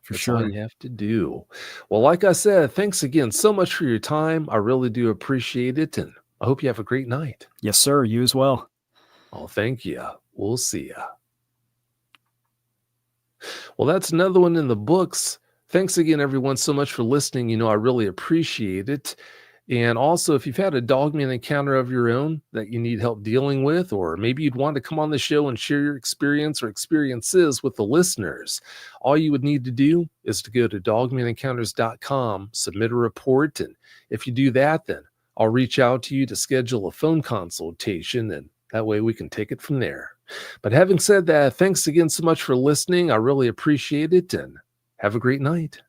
For That's all sure. you have to do. Well, like I said, thanks again so much for your time. I really do appreciate it. And I hope you have a great night. Yes, sir. You as well. Oh, thank you. We'll see ya. Well, that's another one in the books. Thanks again, everyone, so much for listening. I really appreciate it. And also, if you've had a Dogman encounter of your own that you need help dealing with, or maybe you'd want to come on the show and share your experience or experiences with the listeners, all you would need to do is to go to dogmanencounters.com, submit a report. And if you do that, then I'll reach out to you to schedule a phone consultation. And that way we can take it from there. But having said that, thanks again so much for listening. I really appreciate it and have a great night.